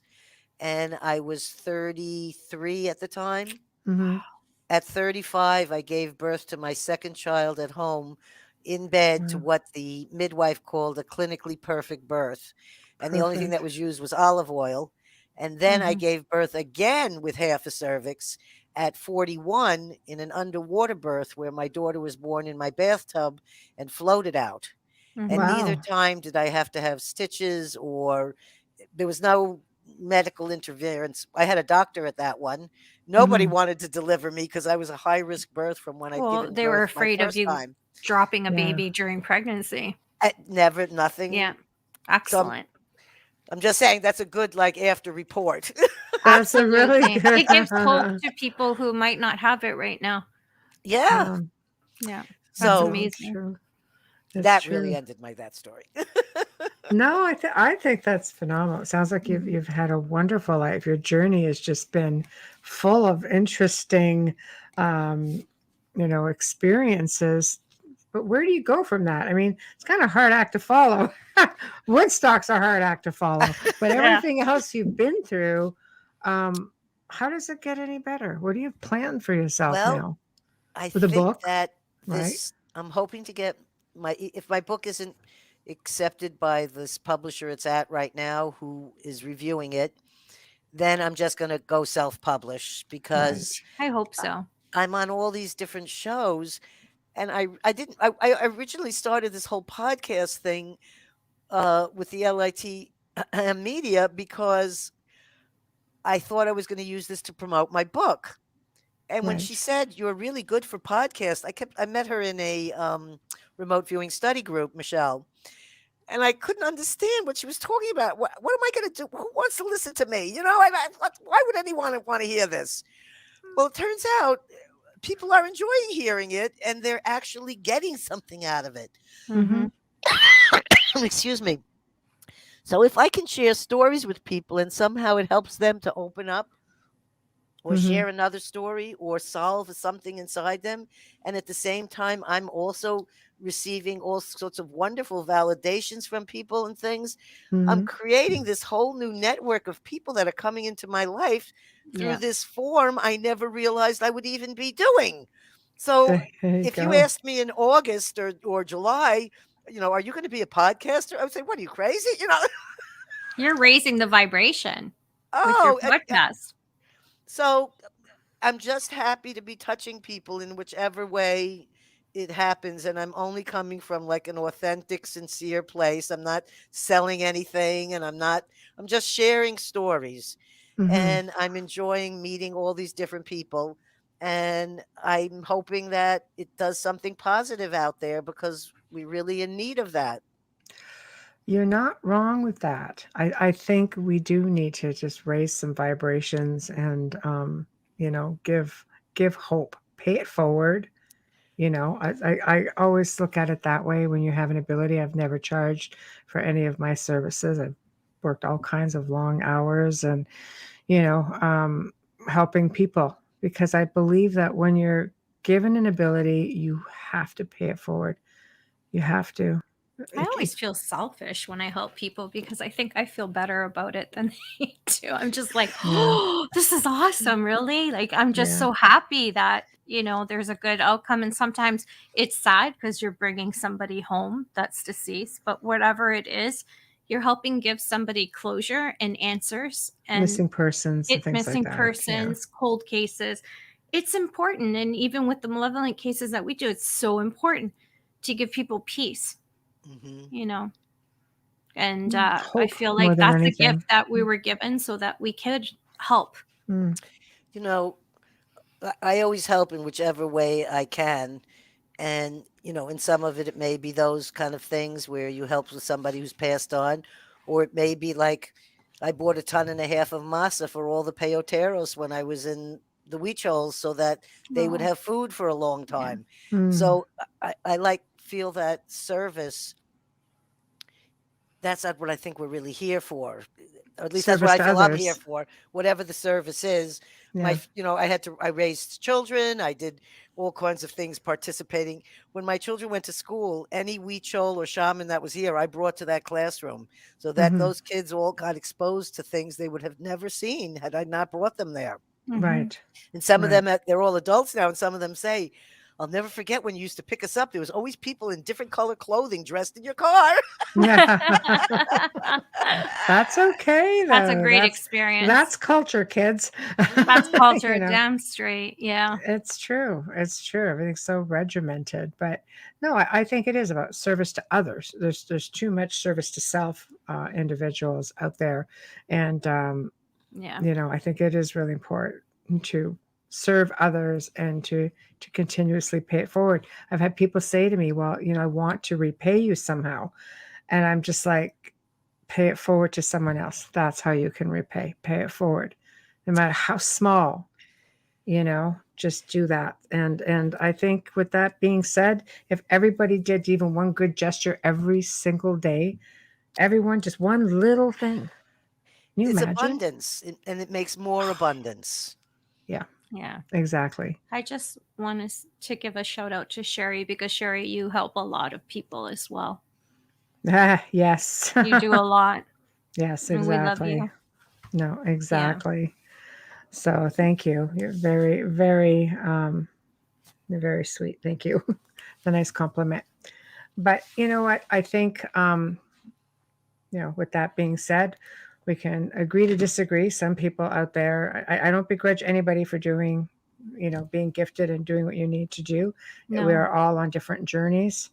and I was 33 at the time. mhm, At 35, I gave birth to my second child at home in bed to wow, what the midwife called a clinically perfect birth. And the only thing that perfect. was used was olive oil. And then I Mhm. gave birth again with half a cervix at 41 in an underwater birth where my daughter was born in my bathtub and floated out. And Mhm. neither Wow. time did I have to have stitches, or there was no medical interference. I had a doctor at that one. Nobody Mhm, wanted to deliver me because I was a high risk birth from when I'd Well, given they were birth my afraid of first you time. dropping a yeah, baby during pregnancy. Never, Yeah. nothing. So Excellent. I'm just saying that's a good like after report. that's a really Absolutely. good It gives hope to people who might not have it right now. Yeah. yeah, Yeah. That's So no, it's amazing. true. It's that really true. ended that story. No, I think that's phenomenal. It sounds like you've Mhm. you've had a wonderful life. Your journey has just been full of interesting, um, experiences. But where do you go from that? I mean, it's kind of a hard act to follow. Woodstock's a hard act to follow, but Yeah. everything else you've been through, um, how does it get any better? What do you have planned for yourself Well, now? I With a think book, that right? I'm hoping to get if my book isn't accepted by this publisher it's at right now, who is reviewing it, then I'm just going to go self-publish because Right. I hope I- so. I'm on all these different shows, and I originally started this whole podcast thing with the LIT media because I thought I was going to use this to promote my book. And when she Right. said you're really good for podcasts, I met her in a remote viewing study group, Michelle, and I couldn't understand what she was talking about. What am I going to do? Who wants to listen to me? Why would anyone want to hear this? Well, it turns out people are enjoying hearing it, and they're actually getting something out of it. Mm-hmm. Excuse me. So if I can share stories with people and somehow it helps them to open up or Mhm. share another story or solve something inside them, and at the same time I'm also receiving all sorts of wonderful validations from people and things, I'm Mhm. creating this whole new network of people that are coming into my life through Yeah. this form I never realized I would even be doing. So There you if you go. asked me in August or July, are you going to be a podcaster? I would say, what are you, crazy? You're raising the vibration with your Oh, podcast. so I'm just happy to be touching people in whichever way it happens, and I'm only coming from like an authentic, sincere place. I'm not selling anything, and I'm just sharing stories, Mhm. and I'm enjoying meeting all these different people, and I'm hoping that it does something positive out there because we're really in need of that. You're not wrong with that. I think we do need to just raise some vibrations and, give hope. Pay it forward. I always look at it that way. When you have an ability, I've never charged for any of my services. I've worked all kinds of long hours and, you know, um, helping people because I believe that when you're given an ability, you have to pay it forward. You have to. I It, always feel selfish when I help people because I think I feel better about it than they do. I'm just like, yeah, oh, this is awesome, really. Like, I'm just yeah. so happy that, there's a good outcome. And sometimes it's sad because you're bringing somebody home that's deceased, but whatever it is, you're helping give somebody closure and answers and Missing persons and things like missing that. Yeah. persons, cold cases. It's important. And even with the malevolent cases that we do, it's so important to give people peace, Hmm. you know. And I Hope feel more like than that's a gift anything. that we were given so that we could help. Mm, You know, I always help in whichever way I can. And, in some of it, it may be those kind of things where you help with somebody who's passed on, or it may be like I bought a ton and a half of masa for all the peyoteros when I was in the Huichols so that they would Oh, have food for a long yeah. time. mm. So I feel that service, that's not what I think we're really here for. Or at least that's what Service I to feel I'm here others. for. Whatever the service is, Yeah. I raised children. I did all kinds of things participating. When my children went to school, any Huichol or shaman that was here, I brought to that classroom so that Hmm. those kids all got exposed to things they would have never seen had I not brought them there. Mm-hmm. Right. And some of Right. them, they're all adults now, and some of them say, I'll never forget when you used to pick us up. There was always people in different color clothing dressed in your car. That's okay That's a though. great That's experience. culture, kids. That's you culture, know, damn straight. Yeah. it's true. It's true. Everything's so regimented. But no, I think it is about service to others. There's too much service to self individuals out there. And Yeah. I think it is really important to serve others and to continuously pay it forward. I've had people say to me, well, I want to repay you somehow. And I'm just like, pay it forward to someone else. That's how you can repay. Pay it forward. No matter how small, just do that. And I think with that being said, if everybody did even one good gesture every single day, everyone just one little thing. Can you It's imagine? abundance, and it makes more abundance. Yeah, Yeah. exactly. I just want to give a shout out to Sherry because Sherry, you help a lot of people as well. Ah, yes. You do a lot Yes, and we love exactly. you. No, Yeah. exactly. So thank you. You're very, very, you're very sweet. Thank you. It's a nice compliment. But you know what? I think, with that being said, we can agree to disagree. Some people out there, I don't begrudge anybody for doing, being gifted and doing what you need to do. We No. are all on different journeys.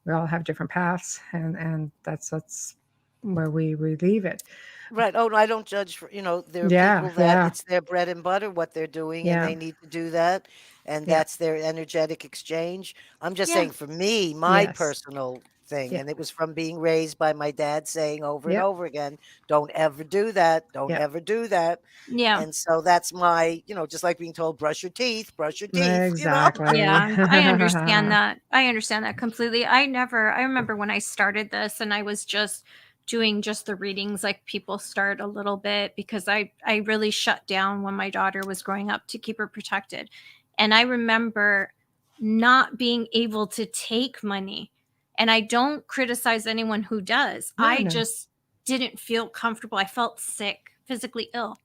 We all have different paths, and that's where we leave it. Right. Oh, no, I don't judge for, there are Yeah, people that yeah, it's their bread and butter, what they're doing, and yeah, they need to do that. And yeah, that's their energetic exchange. I'm just Yeah. saying for me, my yes, personal thing, yeah, and it was from being raised by my dad saying over and yep, over again, don't ever do that. Don't yep, ever do that. Yeah. And so that's my, just like being told, brush your teeth. exactly. Yeah, I understand that. I understand that completely. I remember when I started this and I was just doing just the readings like people start a little bit because I really shut down when my daughter was growing up to keep her protected. And I remember not being able to take money. And I don't criticize anyone who does. No, I no. just didn't feel comfortable. I felt sick, physically ill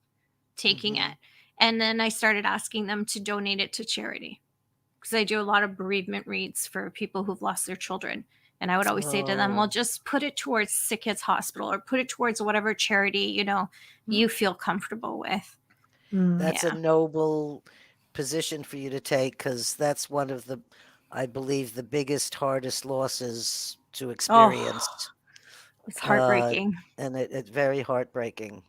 taking Hmm. it. And then I started asking them to donate it to charity because I do a lot of bereavement reads for people who've lost their children. And I would always say to them, well, Oh, just put it towards Sick Kids Hospital or put it towards whatever charity, you feel comfortable with. Mm, that's a Yeah. noble position for you to take because that's one of the, I believe, the biggest, hardest losses to Oh, experience. it's Uh, heartbreaking. and it's very heartbreaking.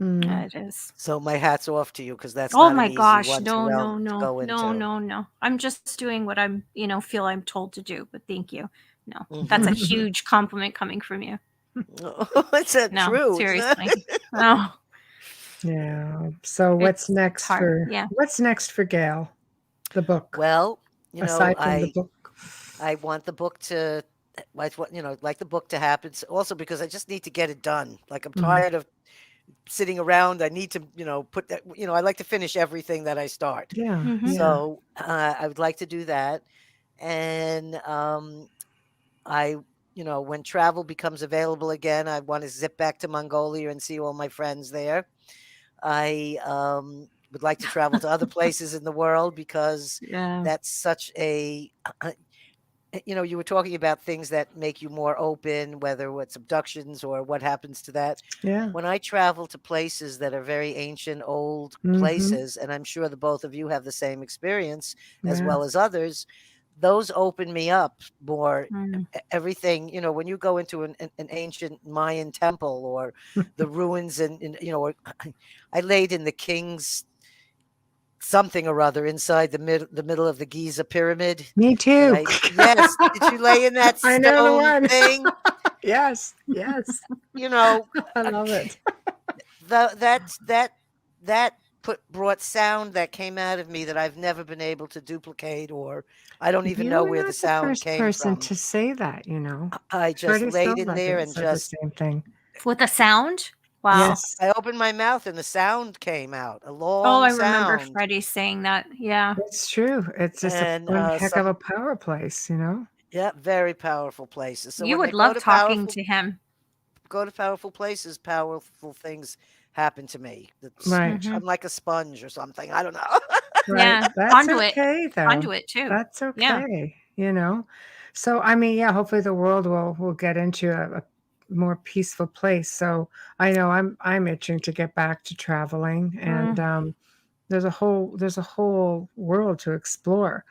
mm. Yeah, it is. So my hat's off to you because that's Oh not an my easy gosh. one to No, no, to no, go no, into. no, no. I'm just doing what feel I'm told to do. But thank you. No, that's a Hmm. huge compliment coming from you. It's that No, true? It's not. seriously. Oh, Yeah. So it's hard. Yeah. what's next for Gail? The book, Well, aside from the book. I want the book to, like the book to happen. Also because I just need to get it done. Like I'm Mm, tired of sitting around. I need to, put that. I like to finish everything that I start. yeah, Mhm. yeah. So I would like to do that, and I, when travel becomes available again, I want to zip back to Mongolia and see all my friends there. I would like to travel to other places in the world because Yeah. that's such a you were talking about things that make you more open, whether it's abductions or what happens to that. Yeah. When I travel to places that are very ancient, old Mhm. places, and I'm sure the both of you have the same experience as Yeah. well as others, those open me up more. Mm. Everything, when you go into an ancient Mayan temple or the ruins, and or I laid in the king's something or other inside the middle of the Giza pyramid. Me And too. yes, did you lay in that I know the stone one. thing? Yes, yes. You know, I uh, love it. that brought sound that came out of me that I've never been able to duplicate, or I don't even know You're where the not the sound first came person from. to say that. I just Freddie laid in there Stillbucket and said the just same thing. With a sound? Wow. Yes, I opened my mouth and the sound came out, a Oh, long I remember sound. Freddie saying that. Yeah. it's true. It's just And one heck of a some power place. yeah, very powerful places. So You when they would love talking to him. go to powerful places, powerful things happen to me. Right, Mhm. I'm like a sponge or something. I don't know. right. Yeah. That's Conduit. okay though. Conduit too. That's Yeah. okay. So I mean, yeah, hopefully the world will get into a more peaceful place. So I know I'm itching to get back to traveling, and Mm. there's a whole world to explore.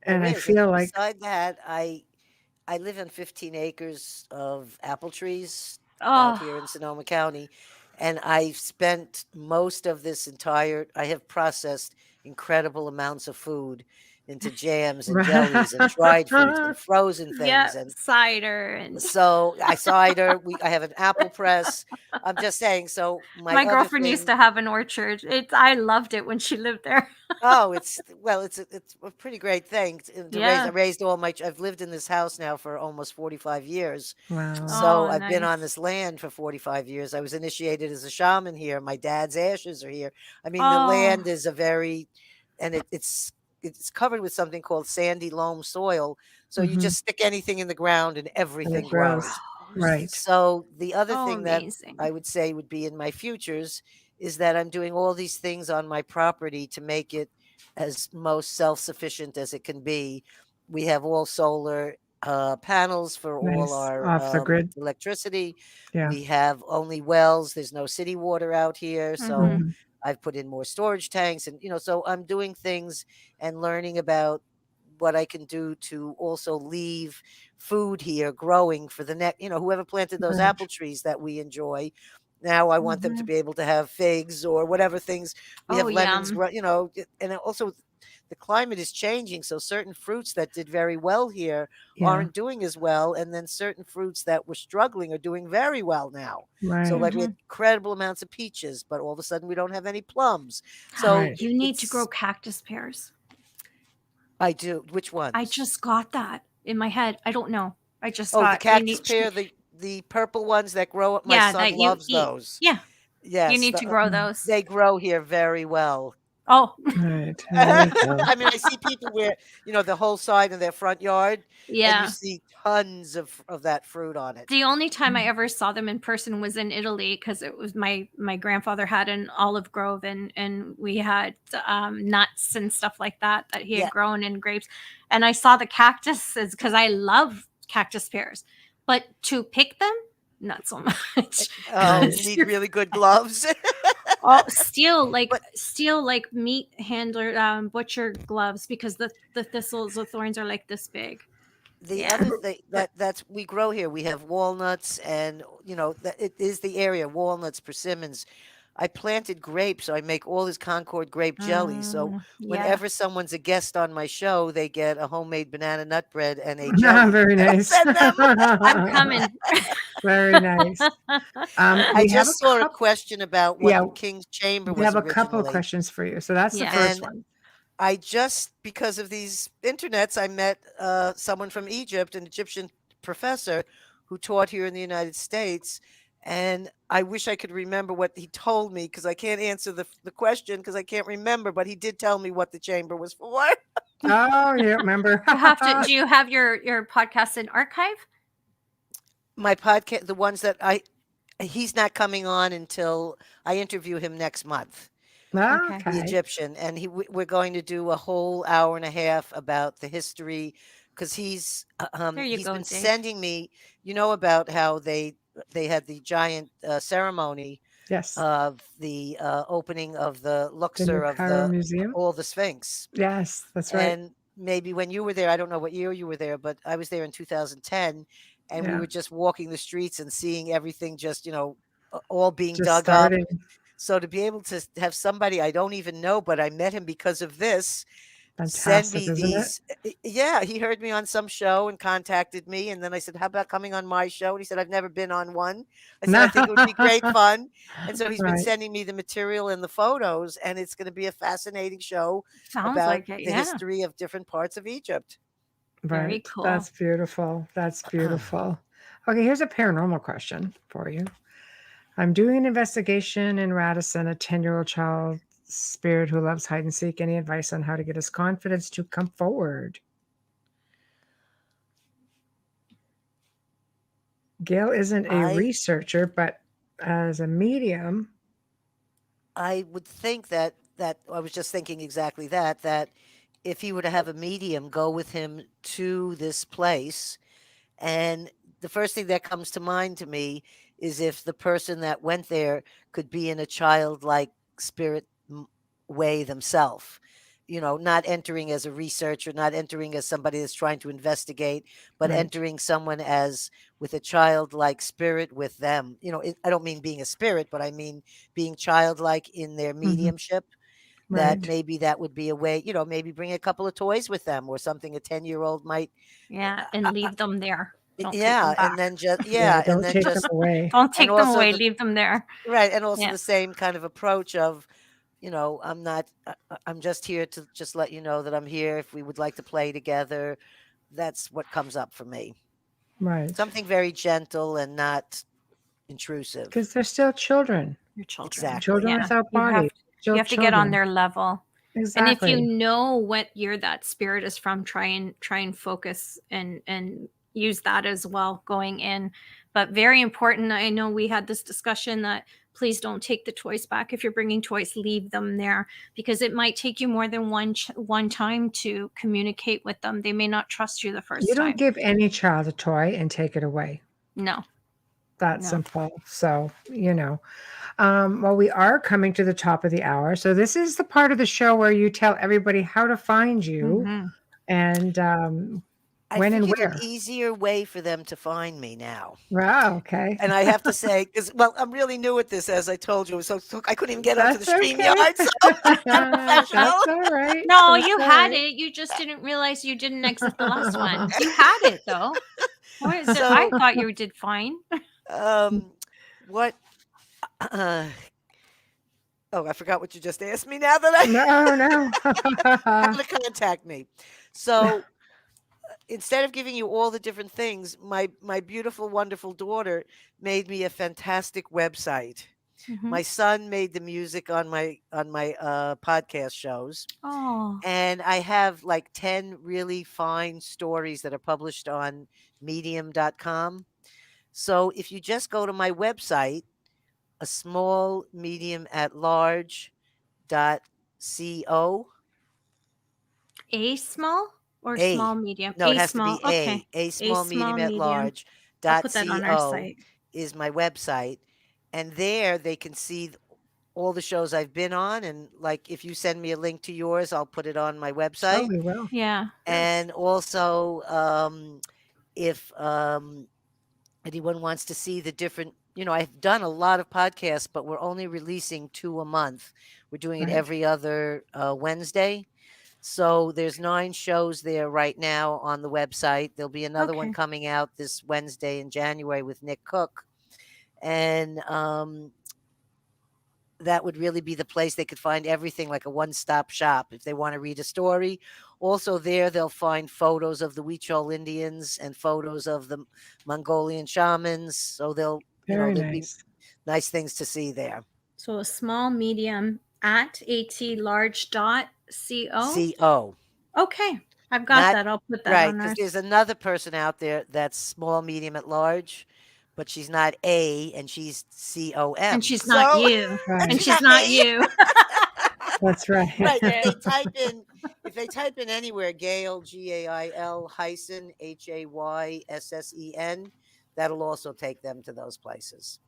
There And I is, and feel like, beside that, I live on 15 acres of apple trees out Oh. here in Sonoma County, and I've spent most of this entire I have processed incredible amounts of food into jams and jellies and dried foods and frozen Yeah. things, and Cider and so I have an apple press. I'm just saying, so my my other girlfriend used thing. to have an orchard. I loved it when she lived there. Oh, it's a pretty great thing to raise. I Yeah. raised all my. I've lived in this house now for almost 45 years, wow. so Oh, I've been on nice. this land for 45 years. I was initiated as a shaman here. My dad's ashes are here. I mean, the Oh. land is a very, and it's covered with something called sandy loam soil. So you Hmm. just stick anything in the ground and And it everything grows. grows. Right. So the other Oh, thing that amazing. I would say would be in my futures is that I'm doing all these things on my property to make it as most self-sufficient as it can be. We have all solar. panels for all Nice. our Off the grid. electricity. Yeah. We have only wells. There's no city water out here. So Mhm. Mhm. I've put in more storage tanks and, so I'm doing things and learning about what I can do to also leave food here growing for the next, whoever planted those Right. apple trees that we enjoy. Now I want them to Mhm. be able to have figs or whatever things we Oh, have lemons, yum. and also the climate is changing. So certain fruits that did very well here Yeah. aren't doing as well. And then certain fruits that were struggling are doing very well now. So Right. like we had Mhm. incredible amounts of peaches, but all of a sudden we don't have any plums. So Right. You need to grow it's cactus pears. I do. Which I ones? just got that in my head. I don't know. I just Oh, the got you cactus need pear, the purple ones that grow up. My yeah, son that you loves eat. those. Yeah, you Yes, need to grow those. they grow here very well. Oh, Right. There you go. I mean, I see people where, the whole side of their front yard, and you yeah. see tons of that fruit on it. The only time I ever saw them in person was in Italy because it was my grandfather had an olive grove and we had nuts and stuff like that he had Yeah. grown in grapes, and I saw the cactuses because I love cactus pears, but to pick them, not so much. Oh, Right. you need really good gloves. All But steel like meat handler butcher gloves because the thistles, the thorns are like this big. the Yeah. other thing that's we grow here, we have walnuts, and that it is the area, walnuts, persimmons. I planted grapes, so I make all this Concord grape jelly. So Yeah. whenever someone's a guest on my show, they get a homemade banana nut bread and a jelly Very that I nice. send them. I'm coming. Very nice. I We have a just saw a couple. question about what Yeah, the King's Chamber we was have a couple of originally. questions for you. So that's the Yeah. first And one. I just, because of these internets, I met someone from Egypt, an Egyptian professor who taught here in the United States. And I wish I could remember what he told me because I can't answer the question because I can't remember. But he did tell me what the chamber was for. Oh, you don't remember? You have to. Do you have your podcast in archive? My podcast, the ones that he's not coming on until I interview him next month. Okay. The Okay. Egyptian, and we're going to do a whole hour and a half about the history because There you he's go, been Dave. sending me, about how they had the giant ceremony Yes. of the opening of the The New Luxor of Cairo Museum. all the Sphinx. Yes, that's right. And maybe when you were there, I don't know what year you were there, but I was there in 2010, and we Yeah. were just walking the streets and seeing everything just, all being Just dug up. starting. So to be able to have somebody I don't even know, but I met him because of this, send Fantastic, me isn't it? these. Yeah, he heard me on some show and contacted me. And then I said, "How about coming on my show?" And he said, "I've never been on one." I said, "I think it would be great fun." And so he's been Right. sending me the material and the photos, and it's going to be a fascinating show Sounds about like it. the Yeah. history of different parts of Egypt. Very Right. cool. That's beautiful. That's beautiful. Okay, here's a paranormal question for you. I'm doing an investigation in Radisson, a 10-year-old child spirit who loves hide and seek. Any advice on how to get his confidence to come forward? Gail isn't a I researcher, but as a medium, I would think that I was just thinking exactly that if he were to have a medium go with him to this place, and the first thing that comes to mind to me is if the person that went there could be in a childlike spirit way themselves. Not entering as a researcher, not entering as somebody that's trying to investigate, but right, entering someone as with a childlike spirit with them. I don't mean being a spirit, but I mean being childlike in their hmm, mediumship. That right, maybe that would be a way, maybe bring a couple of toys with them or something a 10-year-old might. Yeah. And leave them there. Don't take them Yeah, back. yeah, and don't then take them just away. Don't and take them also away. the Leave them there. right, and also Yeah. the same kind of approach of, I'm not I'm just here to just let you know that I'm here if we would like to play together. That's what comes up for me. Right. Something very gentle and not intrusive. Because they're still children, Your children. Exactly. children Yeah. without bodies, You still have to get on children. their level. And if you Exactly. know what year that spirit is from, try and focus and use that as well going in. But very important. I know we had this discussion that please don't take the toys back. If you're bringing toys, leave them there, because it might take you more than one time to communicate with them. They may not trust you the first You time. don't give any child a toy and take it away. No. That No. simple. So, well, we are coming to the top of the hour. So this is the part of the show where you tell everybody how to find you Mhm. and I when and figured an where. easier way for them to find me now. Wow, okay. And I have to say, because, well, I'm really new at this, as I told you. So I couldn't even get onto the That's okay. StreamYard. So I'm not professional. That's all right. No, That's you all had right. it. You just didn't realize you didn't exit the last one. You had it though. What is it? So- I thought you did fine. What? Oh, I forgot what you just asked me now that I No. how to contact me. So instead of giving you all the different things, my beautiful, wonderful daughter made me a fantastic website. Mhm. My son made the music on my podcast shows. Oh, And I have like 10 really fine stories that are published on medium.com. So if you just go to my website, a small medium at large.co. a small or A. small medium? No, it A has to small. be Okay. a small medium at medium. large I'll dot put that on our co site. is my website. And there they can see all the shows I've been on. And like if you send me a link to yours, I'll put it on my Sure, website. we will. Yeah. And also, if anyone wants to see the different, I've done a lot of podcasts, but we're only releasing 2 a month. We're doing it Right. every other Wednesday. So there's 9 shows there right now on the website. There'll be another one Okay. coming out this Wednesday in January with Nick Cook. And that would really be the place they could find everything, like a one-stop shop if they want to read a story. Also there, they'll find photos of the Huichol Indians and photos of the Mongolian shamans. So Very there'll be nice. nice things to see there. So a small medium at atlarge.co. CO. Okay. I've got Not that. I'll put that right, on our because there's another person out there that's small, medium, at large, but she's not A and she's COM. and she's not So- you. Right. And she's not me. you. That's right. Right. If they type in anywhere, Gail, Gail Hayssen, Hayssen, that'll also take them to those places.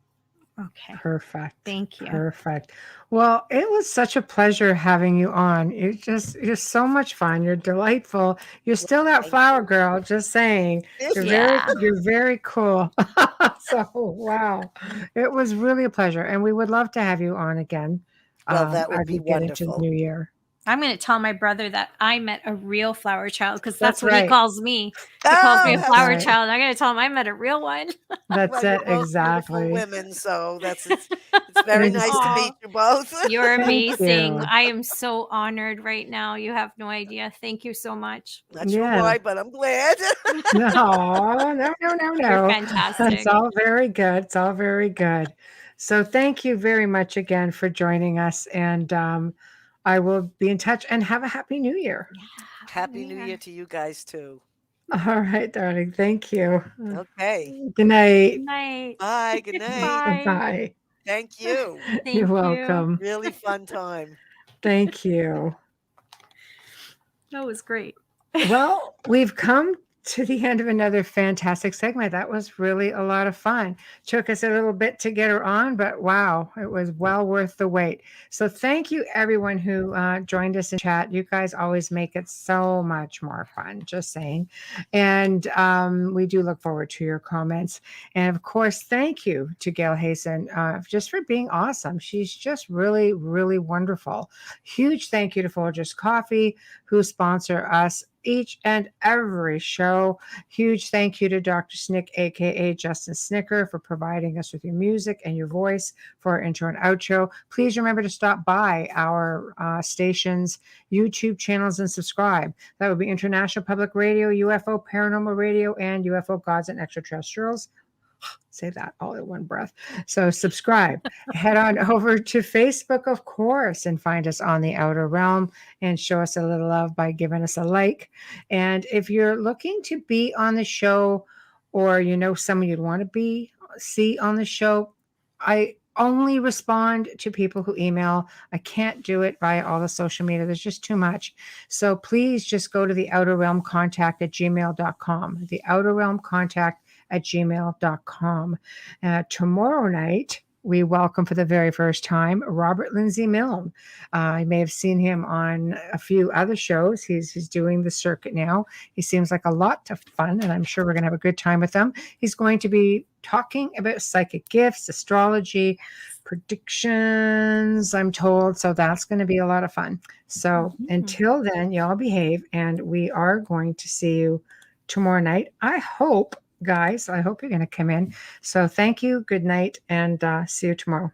Okay. Perfect. Thank you. Perfect. Well, it was such a pleasure having you on. You're so much fun. You're delightful. You're still that thank flower you. girl, just saying. Yeah. You're very cool. So wow. It was really a pleasure. And we would love to have you on again. Well, that would as we be get into the wonderful. new year. I'm going to tell my brother that I met a real flower child, because that's That's what right. he calls me. He calls me a That's flower right. child. I'm going to tell him I met a real one. That's Well, it. you're both Exactly. beautiful women, so it's very nice to meet you both. You're Thank amazing. you. I am so honored right now. You have no idea. Thank you so much. Not sure Yeah. why, but I'm glad. No. You're fantastic. It's all very good. It's all very good. So thank you very much again for joining us. And I will be in touch and have a happy new year. Happy New Year to you guys too. All right, darling. Thank you. Okay. Good night. Good night. Bye. Good night. Bye. Bye. Thank you. Thank You're you. welcome. Really fun time. Thank you. That was great. Well, we've come to the end of another fantastic segment. That was really a lot of fun. Took us a little bit to get her on, but wow, it was well worth the wait. So thank you everyone who joined us in chat. You guys always make it so much more fun, just saying. And we do look forward to your comments. And of course, thank you to Gail Hayssen just for being awesome. She's just really, really wonderful. Huge thank you to Folgers Coffee, who sponsor us each and every show. Huge thank you to Dr. Snick, aka Justin Snicker, for providing us with your music and your voice for our intro and outro. Please remember to stop by our station's YouTube channels and subscribe. That would be International Public Radio, UFO Paranormal Radio, and UFO Gods and Extraterrestrials. Say that all in one breath. So subscribe. Head on over to Facebook, of course, and find us on the Outer Realm and show us a little love by giving us a like. And if you're looking to be on the show, or someone you'd want to see on the show, I only respond to people who email. I can't do it via all the social media. There's just too much. So please just go to the outer realm contact at gmail.com. The outer realm contact at gmail.com. Tomorrow night, we welcome for the very first time Robert Lindsay Milne. You may have seen him on a few other shows. He's doing the circuit now. He seems like a lot of fun, and I'm sure we're going to have a good time with him. He's going to be talking about psychic gifts, astrology, predictions, I'm told. So that's going to be a lot of fun. So until then, y'all behave, and we are going to see you tomorrow night. I hope, guys, I hope you're going to come in. So thank you. Good night, and see you tomorrow.